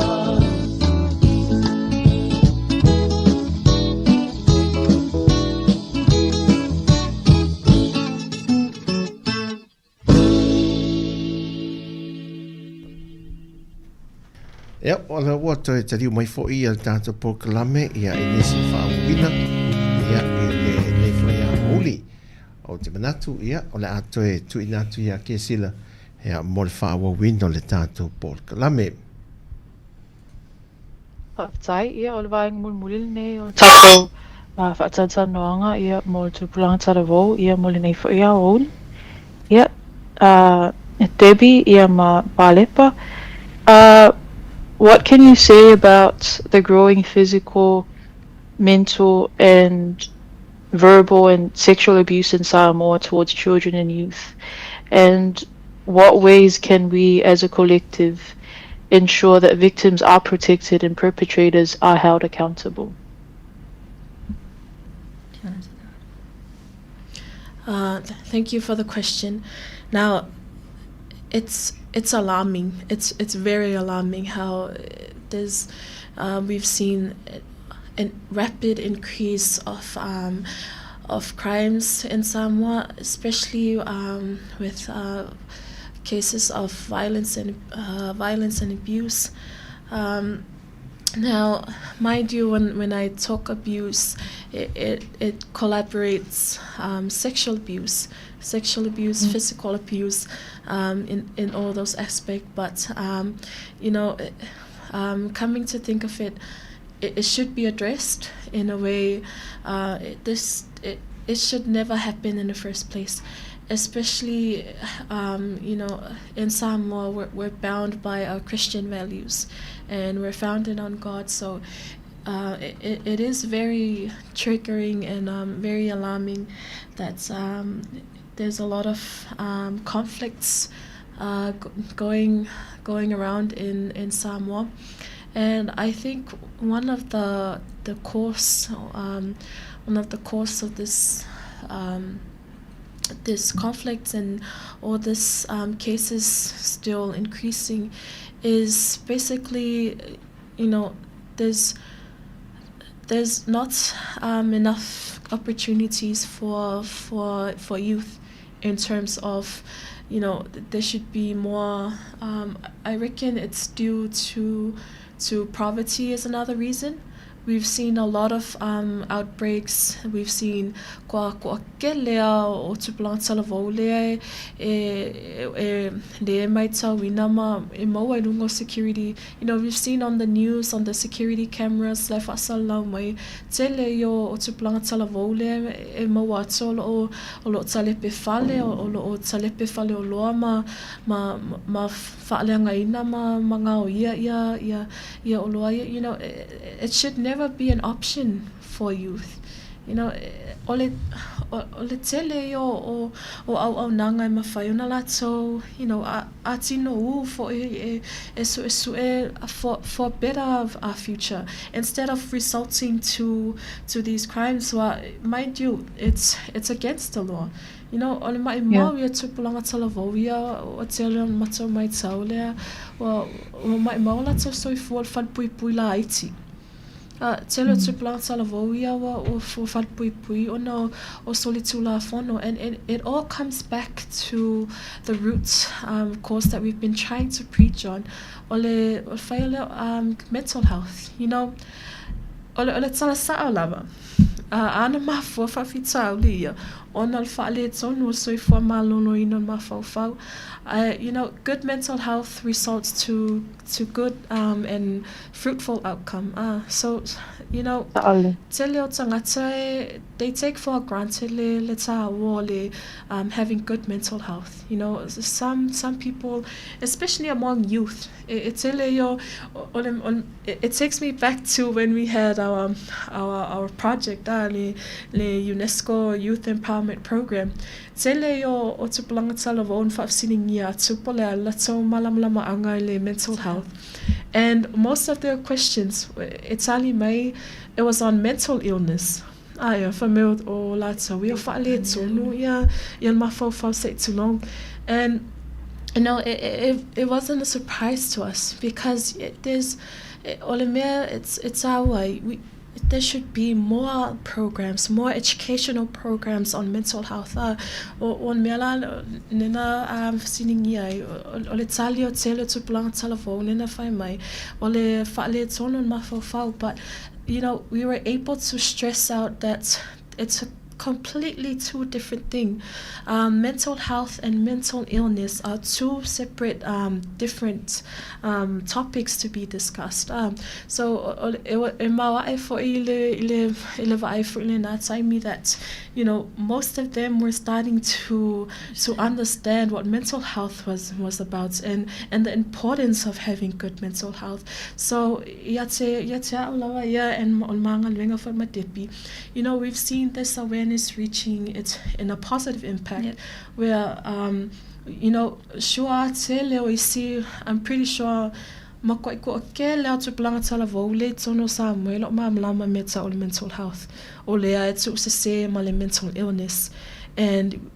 Ia, o le ua toi te riu mai fo i al tātou pokalame ia e nesi whaawina ia e le fo ia holi o te manatu ia o le ato e tu inatu ia ke sila ia mo le whaawina o le tātou pokalame. Whaatai, ia o le vaenga mulmulil nei o tātou whaatata ia mo le tupulanga taravou ia mo le nei fo ia oul. Ia, Debbie ia ma Palepa. What can you say about the growing physical, mental, and verbal and sexual abuse in Samoa towards children and youth? And what ways can we as a collective ensure that victims are protected and perpetrators are held accountable? Thank you for the question. Now, it's alarming. It's very alarming how there's we've seen a rapid increase of crimes in Samoa, especially with cases of violence and abuse. Now, mind you, when I talk abuse, it collaborates sexual abuse, physical abuse, in all those aspects. But coming to think of it, it should be addressed in a way. It should never happen in the first place. Especially, in Samoa, we're bound by our Christian values, and we're founded on God. So it is very triggering and very alarming that there's a lot of conflicts going around in Samoa, and I think one of the cause of this conflict and all this cases still increasing is basically, there's not enough opportunities for youth in terms of, there should be more. I reckon it's due to poverty is another reason. We've seen a lot of outbreaks. We've seen kwa kelea o tupulanga talavou lea le mai tau inama e maua rungo security. We've seen on the news, on the security cameras, le whaasalau mai tele o tupulanga talavou lea e maua atolo o lo talepe fale o lo talepe fale o loa ma whaaleanga ina ma ngao ia o loa ia. It should never be an option for youth. Ole tele o au nanga e mawhai ona lato, a tino u for for a better future, instead of resulting to these crimes. Mind you, it's against the law. Ole mai mau ia tupulanga talavou ia o tele matau mai tau lea o mai mau lato soifua whalpui la aiti. Telo tupulanga talavou ia o whalpui ona o solitula fono, and it all comes back to the root cause that we've been trying to preach on. Ole mental health, ole tala sa'a lava. Ana mafua whawhitau lia. Ona whaale tonu o soifua malono ina mawhauwhau. Good mental health results to good and fruitful outcome. So, tele o tangata they take for granted le tāua having good mental health. Some people, especially among youth, it takes me back to when we had our project le UNESCO Youth Empowerment Program. Tele o tupulanga tala o whafsiningia tupole a lato malamlama anga le mental health. And most of the questions, Itali May, it was on mental illness. Aya, whameo o lato, we o whaale tonu, yan mawhau say too long. And you know, it wasn't a surprise to us because it's our way. There should be more programs, more educational programs on mental health. On mela nina siningia ole talio tele tupulanga talafo nina fai mai ole fale tono mafau. But you know, we were able to stress out that it's a completely two different things. Mental health and mental illness are two separate, different topics to be discussed. So that, you know, most of them were starting to understand what mental health was about and the importance of having good mental health. So you know, we've seen this awareness reaching it in a positive impact, where you know, I'm pretty sure mental health mental illness. And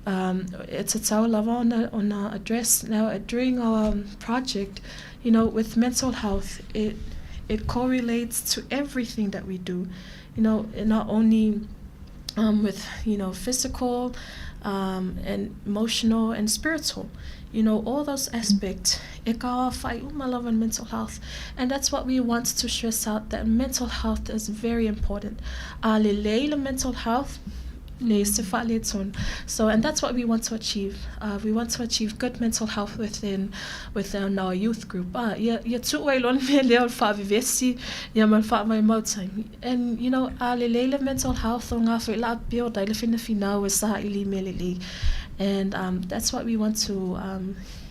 it's a tau lava on our address now during our project. You know, with mental health, it correlates to everything that we do. You know, not only with, you know, physical and emotional and spiritual, you know, all those aspects. Mental health, and that's what we want to stress out, that mental health is very important. Mental health. So, and that's what we want to achieve. We want to achieve good mental health within our youth group. And you know, mental health and that's what we want to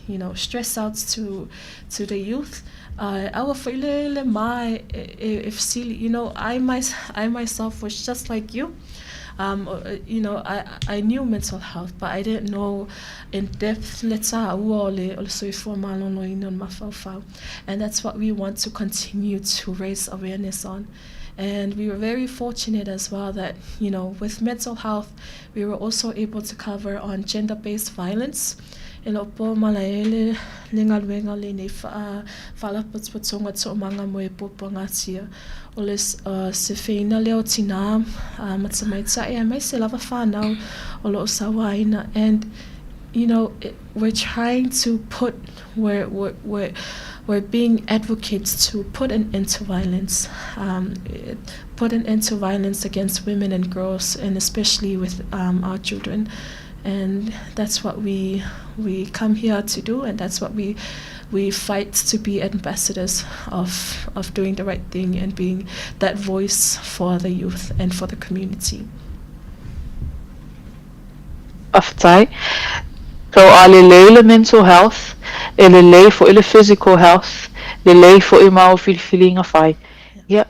you know, stress out to the youth. You know, I myself was just like you. You know, I knew mental health, but I didn't know in depth. And that's what we want to continue to raise awareness on. And we were very fortunate as well that, you know, with mental health, we were also able to cover on gender-based violence. And you know, we're trying to put we're being advocates to put an end to violence, against women and girls, and especially with our children. And that's what we come here to do, and that's what we fight to be ambassadors of doing the right thing and being that voice for the youth and for the community. Aftai. So alele mental health, elele for ele physical health, lele for imao feeling fai. Yeah.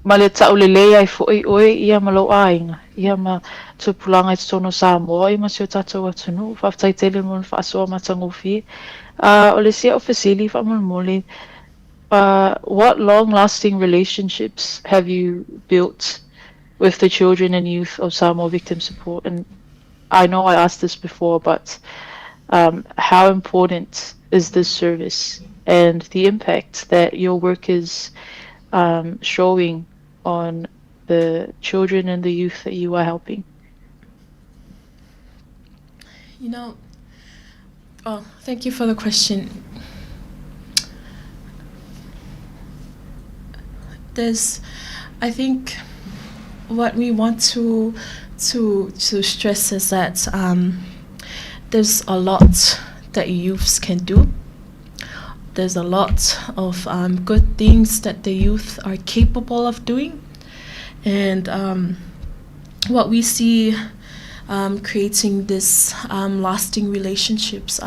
Male tau lele ai for oi ia malo ainga. Ia ma tupulanga tono Sāmoa, ima sio tatou atunu, whaftai tele mon whaasoa matangofi. Ole sia ofisili whamon mole. What long-lasting relationships have you built with the children and youth of Sāmoa victim support? And I know I asked this before, but how important is this service and the impact that your work is showing on the children and the youth that you are helping? You know, thank you for the question. I think what we want to stress is that there's a lot that youths can do. There's a lot of good things that the youth are capable of doing. And what we see creating this lasting relationships.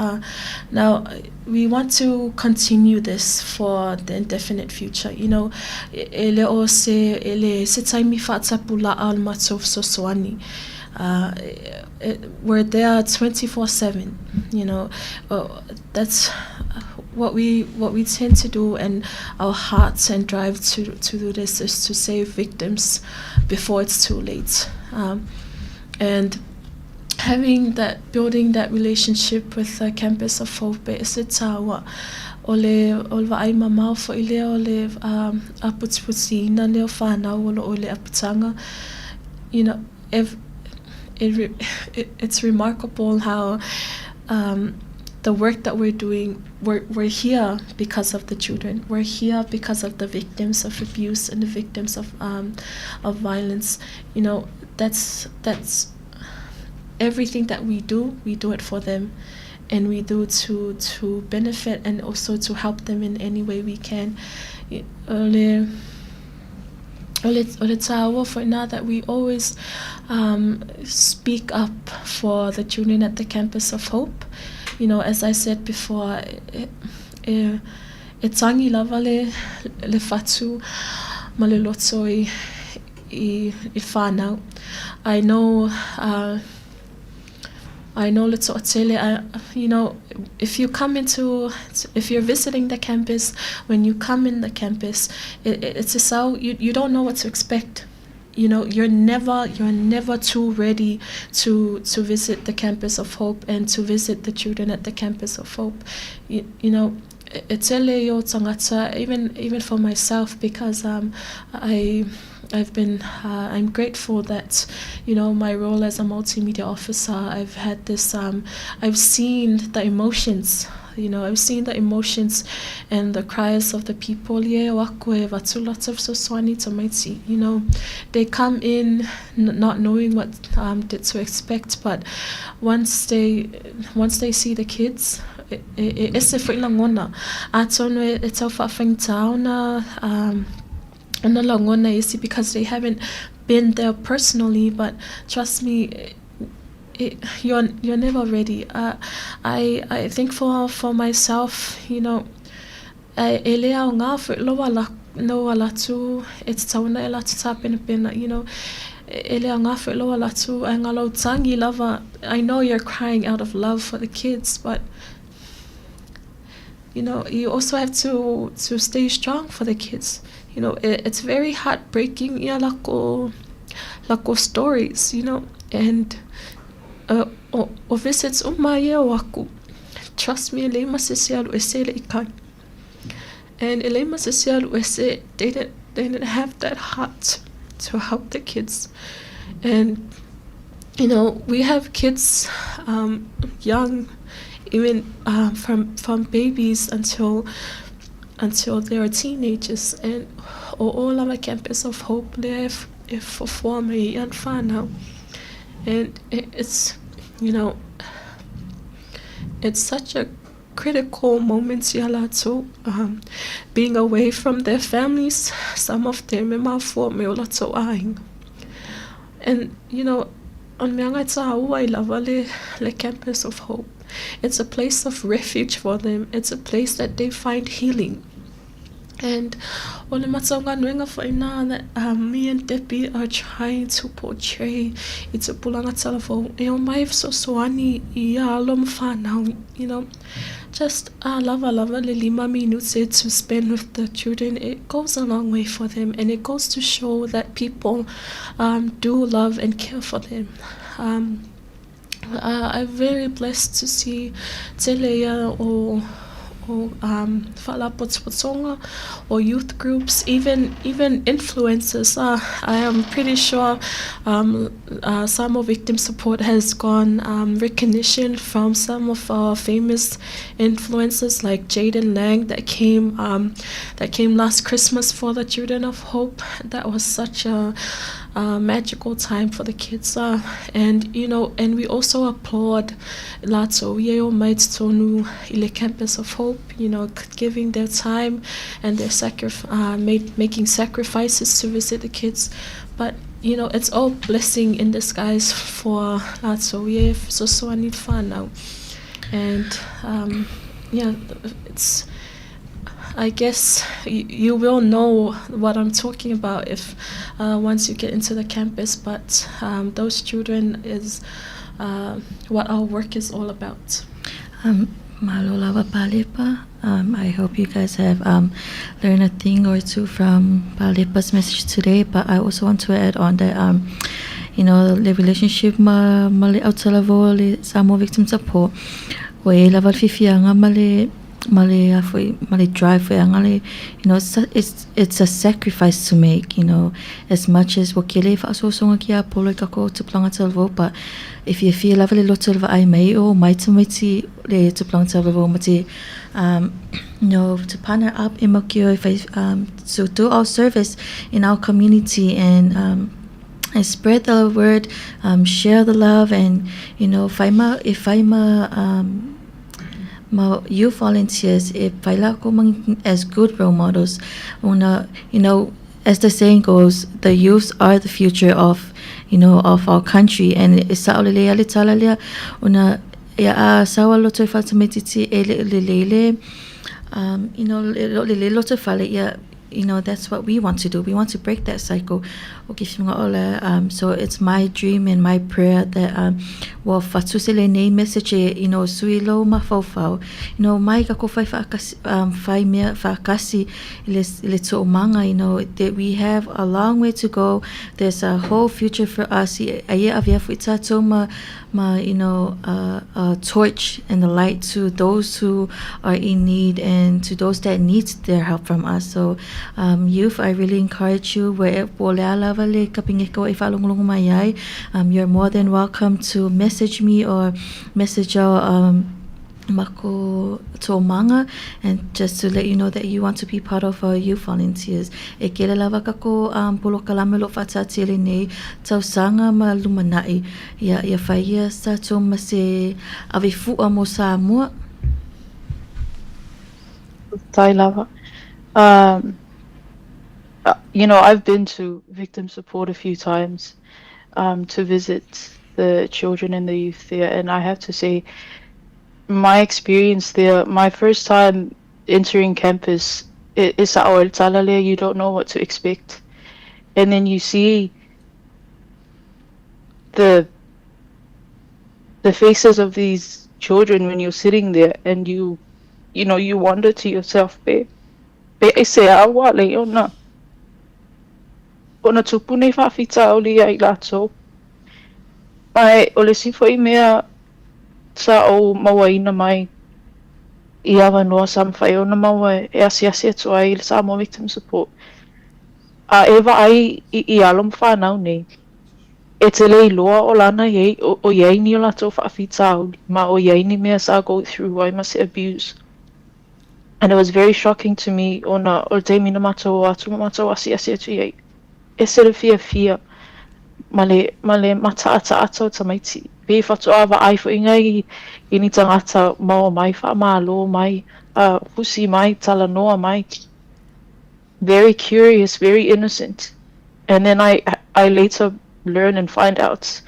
Now, we want to continue this for the indefinite future. You know, ele se taimi whaatapula al matov sosoani. We're there 24/7. You know, that's what we tend to do, and our hearts and drive to do this is to save victims before it's too late. And building that relationship with the Campus of Hope is a Sāmoa. Ole ai mamau fo ile ole aputsi na leo whanau ole aputanga. You know, it's remarkable how the work that we're doing, we're here because of the children. We're here because of the victims of abuse and the victims of violence. You know, that's everything that we do it for them, and we do to benefit and also to help them in any way we can. Ole Tāua for now that we always speak up for the children at the Campus of Hope. You know, as I said before, e tangi lava le fatu ma le loto I whanau. I know let's tele. You know, if you're visiting the campus, when you come in the campus, it's just how you don't know what to expect. You know, you're never too ready to visit the Campus of Hope and to visit the children at the Campus of Hope. You know, it's even for myself, because I'm grateful that, you know, my role as a multimedia officer, I've had this, I've seen the emotions. You know, I've seen the emotions and the cries of the people. You know, they come in not knowing what to expect, but once they see the kids, it's a langona. It's a because they haven't been there personally, but trust me, you're never ready. I think for myself, you know, it's tauna ela tapin pina, you know, I know you're crying out of love for the kids, but you know, you also have to stay strong for the kids. You know, it's very heartbreaking, lako stories, you know, and o visits umaye waku. Trust me, elema sesial wese leikan. And elema sesial wese, they didn't have that heart to help the kids. And you know, we have kids young, even from babies until they are teenagers, and all of our Campus of Hope live for me and now. And it's, you know, it's such a critical moment, to being away from their families. Some of them and you know, on the Campus of Hope, it's a place of refuge for them. It's a place that they find healing. And that me and Debbie are trying to portray, it's a pulanga telephone, you know, just lava lima minutes to spend with the children. It goes a long way for them, and it goes to show that people do love and care for them. I'm very blessed to see Teleya or Falapotsonga or youth groups, even influencers. I am pretty sure Sāmoa Victim Support has gone recognition from some of our famous influencers like Jaden Lang that came last Christmas for the Children of Hope. That was such a magical time for the kids, and you know, and we also applaud Lato Yeo Mates Tonu Ile Campus of Hope, you know, giving their time and their making sacrifices to visit the kids. But it's all blessing in disguise for Latso. Yeah, so I need fun now. And it's, I guess you will know what I'm talking about if once you get into the campus, but those children is what our work is all about. Malolawa Palipa. I hope you guys have learned a thing or two from Palipa's message today, but I also want to add on that the relationship mali outalavo le Sāmoa victim support we level fifianga mali drive angale, it's a sacrifice to make, as much as wakile fa so songa kia polo kako to planga talvo, but if you feel level lot of I may or might miti le to planga talvo mati to partner up imakio if I so do our service in our community and spread the word, share the love, and if I'm youth volunteers, if I as good role models, as the saying goes, the youths are the future of our country, and isaolele alitalalia una ya sawa loto faltametiti lele loto fale ya. That's what we want to do. We want to break that cycle. So it's my dream and my prayer that fatusele nei message suilo mafofao. Mai kako fai fakasi le to manga. That we have a long way to go. There's a whole future for us. Aye avia fuita toma a torch and the light to those who are in need and to those that need their help from us. So youth, I really encourage you you're more than welcome to message me or message our Mako Tomanga, and just to let you know that you want to be part of our youth volunteers. E kele lava kako polo kalame lo fatatele nei tausanga malumanai ya faia sa toma se avifua mo Sāmoa. Tai lava. I've been to victim support a few times to visit the children and the youth there, and I have to say, my experience there, my first time entering campus, is you don't know what to expect, and then you see the faces of these children when you're sitting there, and you wonder to yourself, be se awa le ona tupune fa fita oli ai lato ai ole sifo I mea sa o mawaina mai I awa noa sam whai ona mawa e asi atu ai Sāmoa victim support a ewa ai I alom whanau nei e te lei loa o lana iei o iei ni o lato whaafita oli ma o iei ni mea sa go through ai ma se abuse. And it was very shocking to me ona o te mina mato o atu mato asi atu iei e se fia male mata ata tamaiti pe fatu ava ai fo ingai I ni tangata mau mai fa malo mai pusi mai talanoa mai, very curious, very innocent. And then I later learn and find out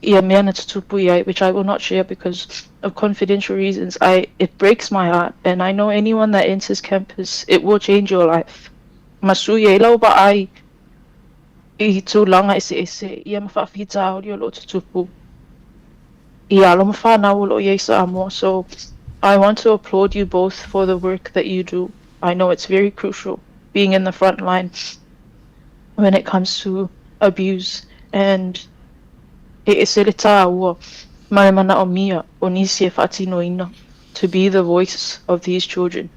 ia mea na tutupu iai, which I will not share because of confidential reasons. It breaks my heart, and I know anyone that enters campus, it will change your life. Masu ia lau ba ai I tūlanga ese ia mawhawhita o lo tutupu ia alo mawhanau lo iei Sāmoa. So I want to applaud you both for the work that you do. I know it's very crucial being in the front line when it comes to abuse, and e se le tāua mai mana o mia o nisi e whaatinoina to be the voice of these children.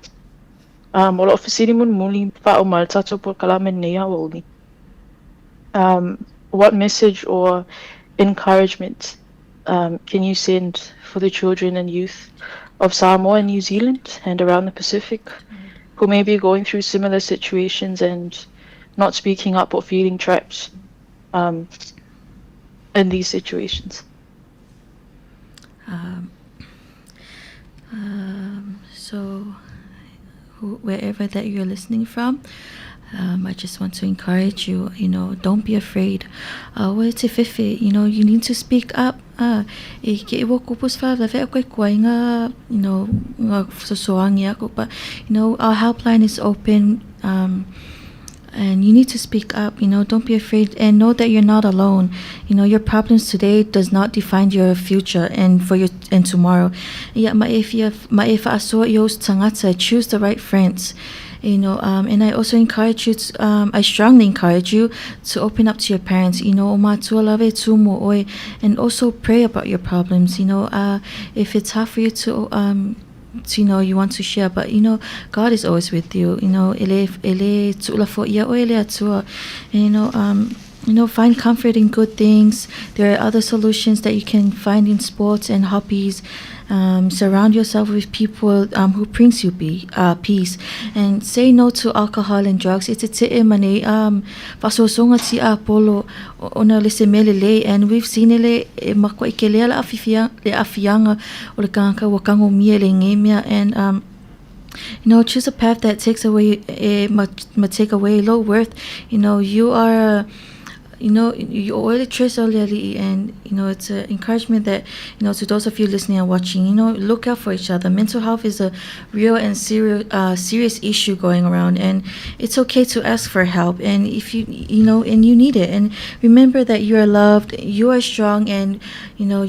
O lo ofisiri mun muli wha o maltato por kalame nei aoli. What message or encouragement can you send for the children and youth of Samoa and New Zealand and around the Pacific who may be going through similar situations and not speaking up or feeling trapped in these situations? So wherever that you're listening from, I just want to encourage you, don't be afraid. It's FEB, you need to speak up. Our helpline is open. And you need to speak up, don't be afraid, and know that you're not alone. Your problems today does not define your future and tomorrow. Choose the right friends. And I also encourage you I strongly encourage you to open up to your parents, and also pray about your problems. If it's hard for you to you want to share, but God is always with you. Find comfort in good things. There are other solutions that you can find in sports and hobbies. Surround yourself with people who brings you peace, and say no to alcohol and drugs. It's and we've seen and choose a path that takes away take away low worth. You are you already trust already, and it's an encouragement that to those of you listening and watching, look out for each other. Mental health is a real and serious issue going around, and it's okay to ask for help. And if you and you need it, and remember that you are loved, you are strong, and you know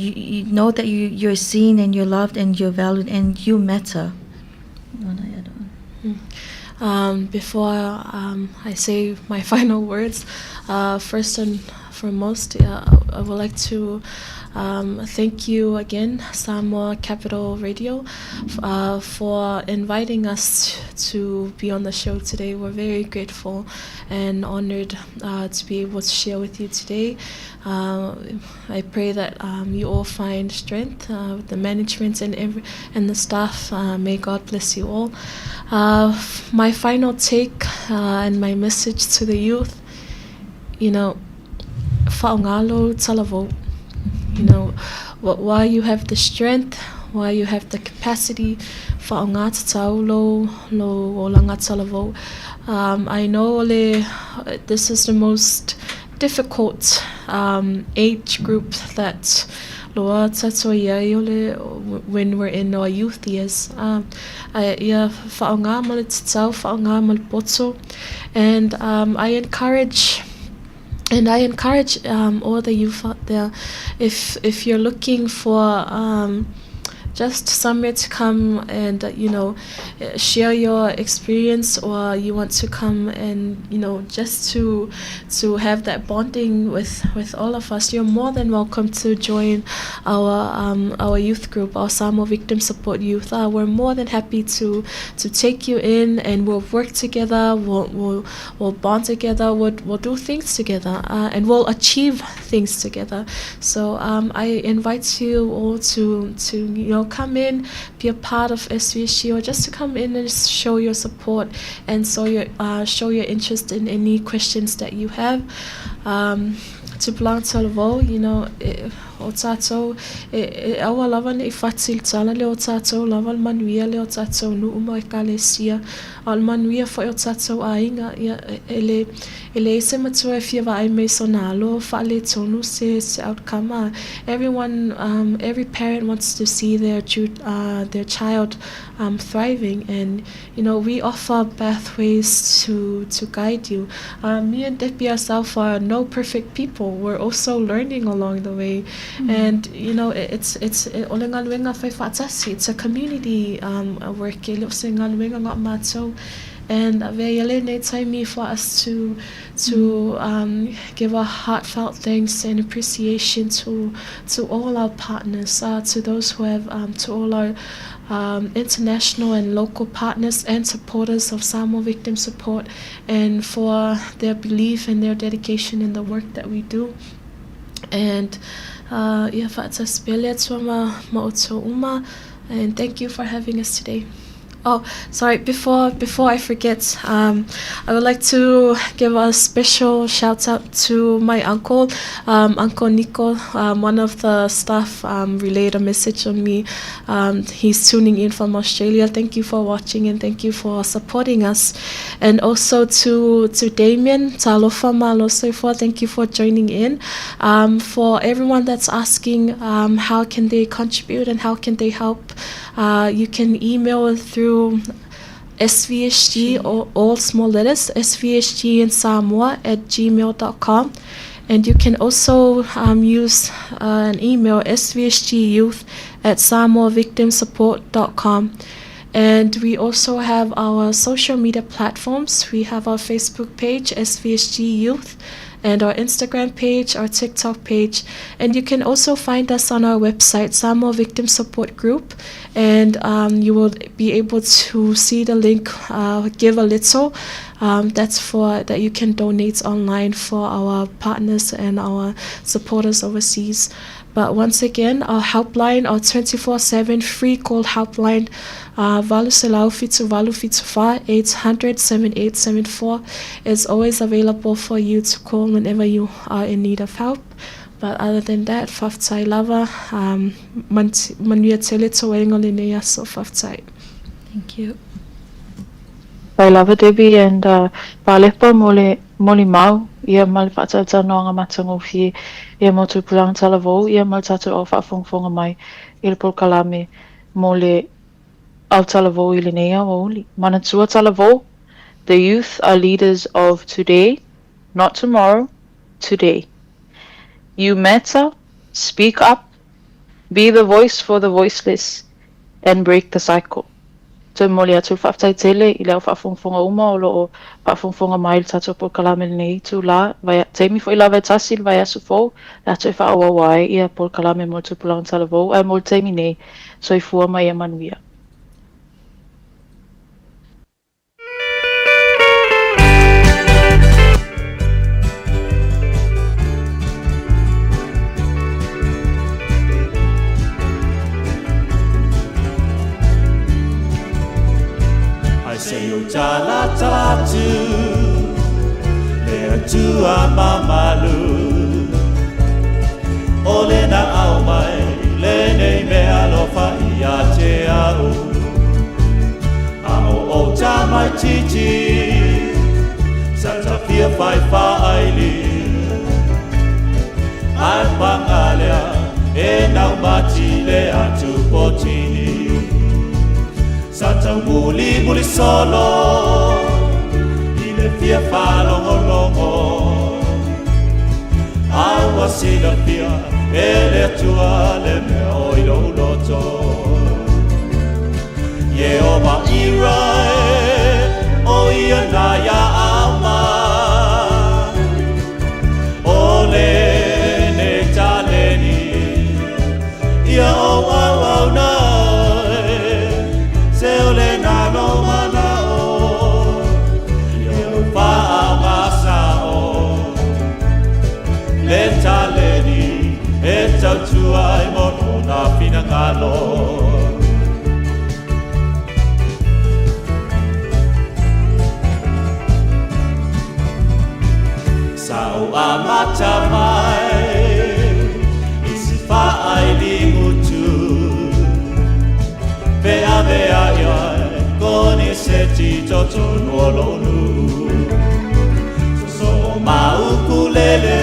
that you're seen and you're loved and you're valued and you matter. Before I say my final words, first and foremost, I would like to thank you again, Sāmoa Capital Radio, for inviting us to be on the show today. We're very grateful and honored to be able to share with you today. I pray that you all find strength, the management and the staff. May God bless you all. My final take and my message to the youth, whaongalo talavo. While you have the strength, while you have the capacity, whaonga tataulo lo olanga talavo. I know this is the most difficult age group that loa tatoia when we're in our youth years. Whaonga mal tatau, whaonga mal poto, and I encourage all the youth out there, if you're looking for just somewhere to come and share your experience, or you want to come and just to have that bonding with all of us, you're more than welcome to join our youth group, our Sāmoa Victim Support Youth. We're more than happy to take you in, and we'll work together, we'll bond together, we'll do things together, and we'll achieve things together. So I invite you all to come in, be a part of SVSG, or just to come in and show your support and show your interest in any questions that you have. To belong to Lavo, o tātou awa lava ne I whatil tala le o tātou lava manuia le o tātou nu umo e kalesia al manuia fo o tātou ainga ele se matua e fia vai me sonalo whale tonu se outcome. Everyone, every parent wants to see their child thriving, and we offer pathways to guide you. Me and Debbie ourselves are no perfect people. We're also learning along the way. And it's a community work, and very time for us to give a heartfelt thanks and appreciation to all our partners, to those who have to all our international and local partners and supporters of Sāmoa Victim Support, and for their belief and their dedication in the work that we do. And and thank you for having us today. Oh, sorry. Before I forget, I would like to give a special shout out to my uncle, Uncle Nico. One of the staff relayed a message on me. He's tuning in from Australia. Thank you for watching and thank you for supporting us. And also to Damien, Talofa Malosefo, thank you for joining in. For everyone that's asking how can they contribute and how can they help, you can email through SVSG, or all small letters, SVSG in Samoa @gmail.com. And you can also use an email, svsgyouth@samoavictimsupport.com. And we also have our social media platforms. We have our Facebook page, SVSG Youth, and our Instagram page, our TikTok page. And you can also find us on our website, Sāmoa Victim Support Group. And you will be able to see the link, Give a Little. That's that you can donate online for our partners and our supporters overseas. But once again, our helpline, our 24/7 free call helpline, Valu 800-7874, is always available for you to call whenever you are in need of help. But other than that, Faftai lava, manuia tele to wengolinea so Faftai. Thank you. Pai lava Debbie and palepa moli mau ia mal whaatata noanga matangofi ia mo tupulang talavou ia mal tatu o whaafongfonga mai i le polkalame mo le au talavou i le nea o uli. Manatua talavou, the youth are leaders of today, not tomorrow, today. You matter, speak up, be the voice for the voiceless, and break the cycle. Te moli atu whaftai tele I leo whaafongfonga uma o loo whaafongfonga mai le tato po kalame nei tu la teimi fo I la vai tasi le vai asu fo la tu wha wai ia po kalame mo tu pulang talavou ai mo teimi nei so I fua mai e manuia. Say o tala tatu le atua mamalu ole na au mai le nei me alofa ia te au ao o ta mai titi santa fia fai faili ai pangalea e nau mati le atu potini Sata muli solo I le fia fa longo Awa si la fia e le atua le mea I lo loto Ye o ma irai o ia na ya ama O le ne taleni Ia o au na Seole na no manao Yo fa masao Lenta leni Eta tua I mono na finangalo Sao amata mai Isi fa ai lingutu Vea ia con I seti toto nuolonu So ma ukulele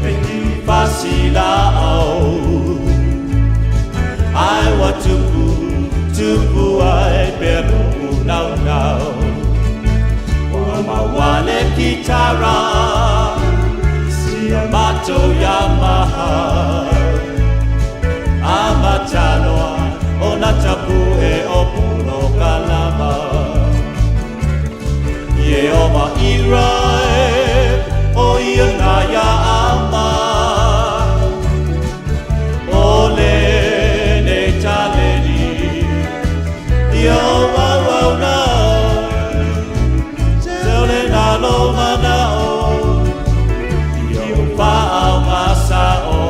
E ti fasila au I want tupu ai pero unau O ma wale kitara Si amato Yamaha Amataloa Ona tapu e o puno kalama Ye o ma irai O ia na ya ama O le ne taleni Ia o wau na Seole na lo manao Ia o wha masao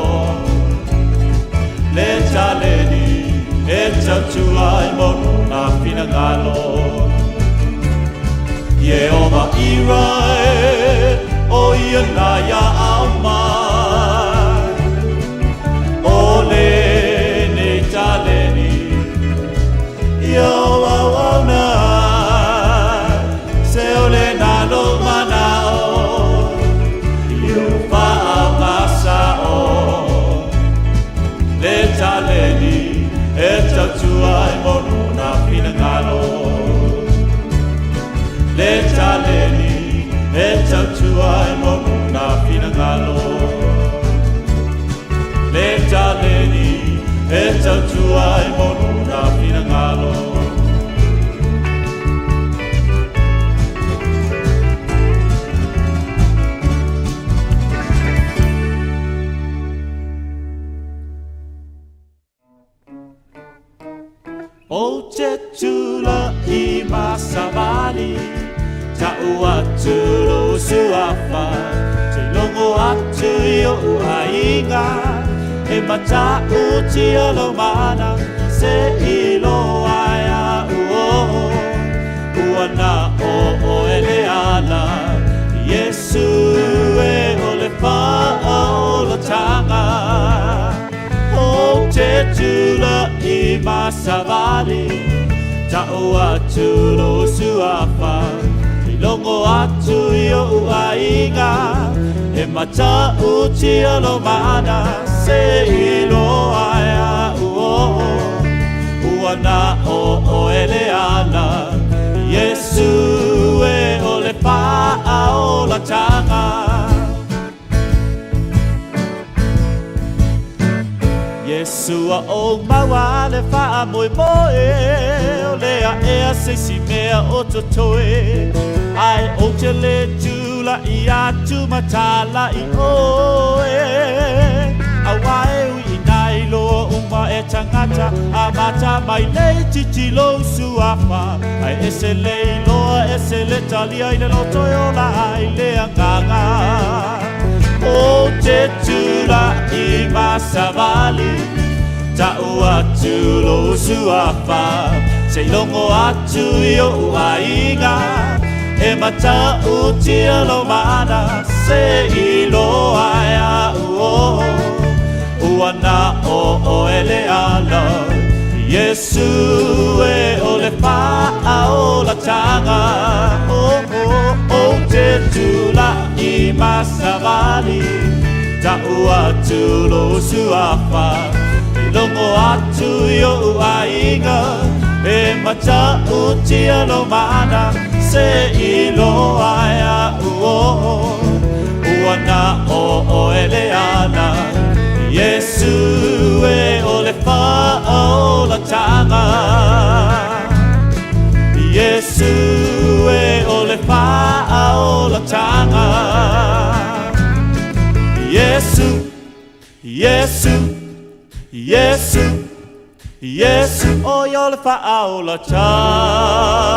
Le taleni Eta tu ai mono na ia na ia au mai ole ne taleni ia au au na se ole na lo mana o iu pa masa o le taleni e tatua e monu na pinangalo le taleni e tatua e monu na pinangalo le taleni e tatua e monu na pinangalo o te tula i masavali ta ua tulu suafa te longo atu i o ainga e mata uti alo mana se ilo aia ua na o ele ala Yesu e ole pa o la tanga o te tula i masavali ta ua tulu suafa longo atu i o ainga e mata uti alo mana se ilo aia ua na o ele ala Yesu e ole pa o la tanga Yesu a o maua le faa moe moe o lea ea se si mea o totoe ai o te le tula i atu matala i oe a wae ui i nai loa uma e tangata a mata mai lei titi lo suafa ai ese lei loa ese le talia i le loto e ola ai lea nganga o te tula i masavali ta ua tulo suafa se longo atu i o ainga e mata uti alo mana se ilo aia ua na o ele ala Yesu e ole pa o la tanga o te tula i masavali ta ua tulo suafa longo atu i o ainga e mata uti alo mana se ilo aia ua na o ele ana Yesu e ole pa o la tanga Yesu e ole pa o la tanga Yesu Yesu Yesu, Yesu, o yo le fa'aola tanga.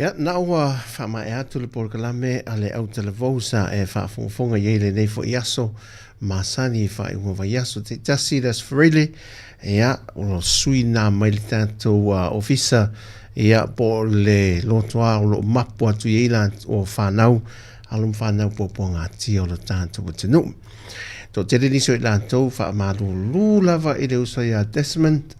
Ja, nou fa mai atu le porkalame ale au televosa e fa fonga yele nei fo iaso masani fa ingo va iaso te tasi das freely ja uno sui na mai tanto ofisa ja po le lotoa o mapu atu yela o whanau alum whanau po ngati o le tanto watenu to te riniso i lantou fa malu lulava i le usa ia Desmond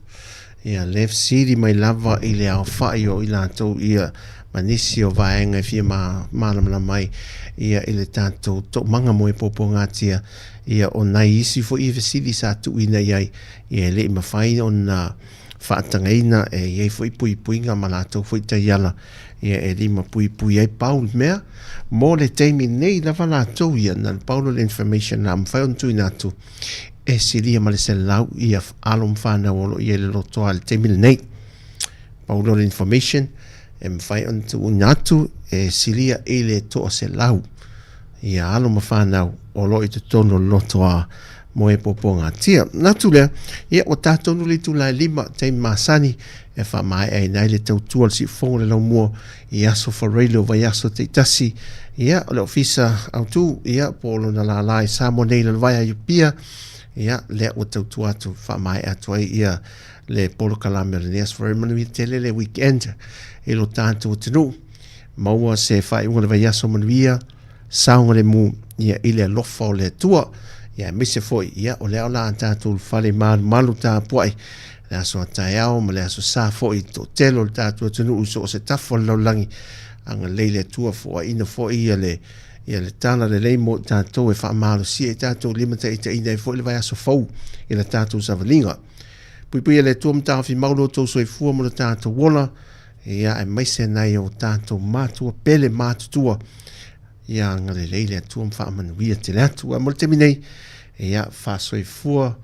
ia left city mai lava i le au whai o i lantou ia manisi o vaenga e fia malamala mai ia ile tanto to manga moe popo ngatia ia o nai isi fo i vesili sa tu ina iai ia le ima whai o na whaatangaina e iei fo i pui puinga malato fo i taiala ia e lima pui pui ai paul mea mo le teimi nei lava lato ia na paulo le information na mwhai on tui natu e silia ma le se lau ia alom whana olo ia le lotoa le teimi nei paulo le information e mwhai antu unatu e silia e le toa se lau. Ia alo mawhanau o lo i te tono lotoa mo e poponga tia. Natu lea, ia o tātonu le tu lai lima teimi masani e wha mai ai nei le tau tual si fonga le lau mua i aso whareilo vai aso te tasi. Ia o le ofisa au tu, ia polo na la lai Sāmoa nei le vai a yupia. Ia le o tau tuatu wha mai atu ai ia le polo kalame le neas whareilo tele le weekend. E lo tanto o tenu maua se whai unga le vai aso manuia saunga le mu ia ile lofa o le tua ia mise foi ia o leo la tanto fale malu ta puai le aso tai au ma le aso sa foi to telo le tanto o tenu uso o se tafo lau langi anga leile tua fo ina foi ia le tana le leimo tanto e wha malu si e tanto limita i te ina e foi le vai aso fau i le tanto savalinga pui le tua mta fi maulo to so e fua mo le tanto wona ia e mai se nai o tātou mātua pele mātutua ia ngale leile atua mwhaamanuia te le atua mo le temi nei ia whasoi fua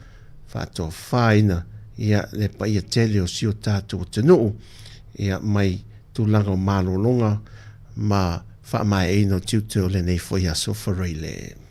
whato whaina ia le paia tele o sio tātou tenuu ia mai tūlanga o mālolonga ma whaamai eino tiuteo le nei foi aso whareile.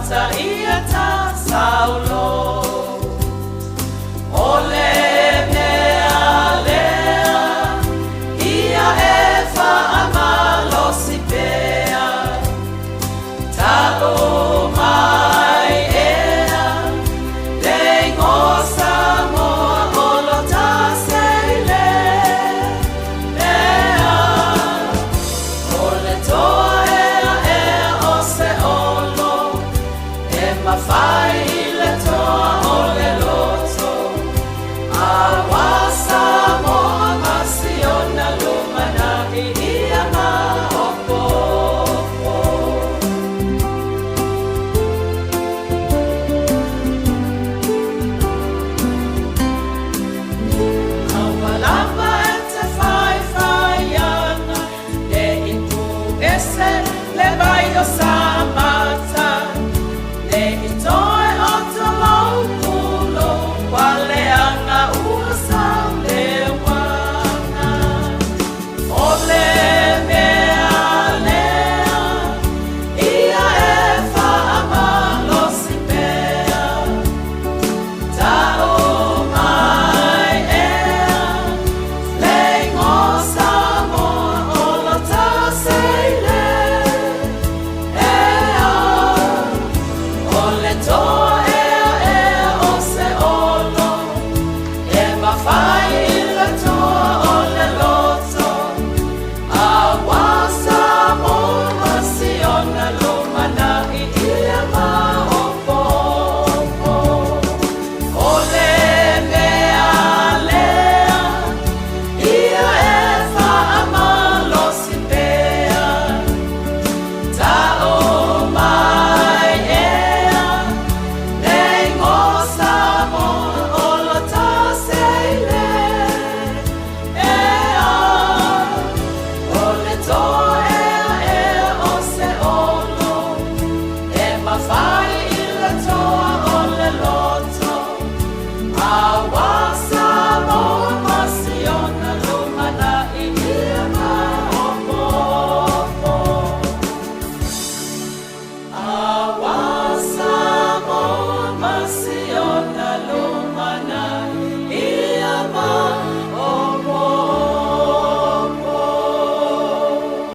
Sa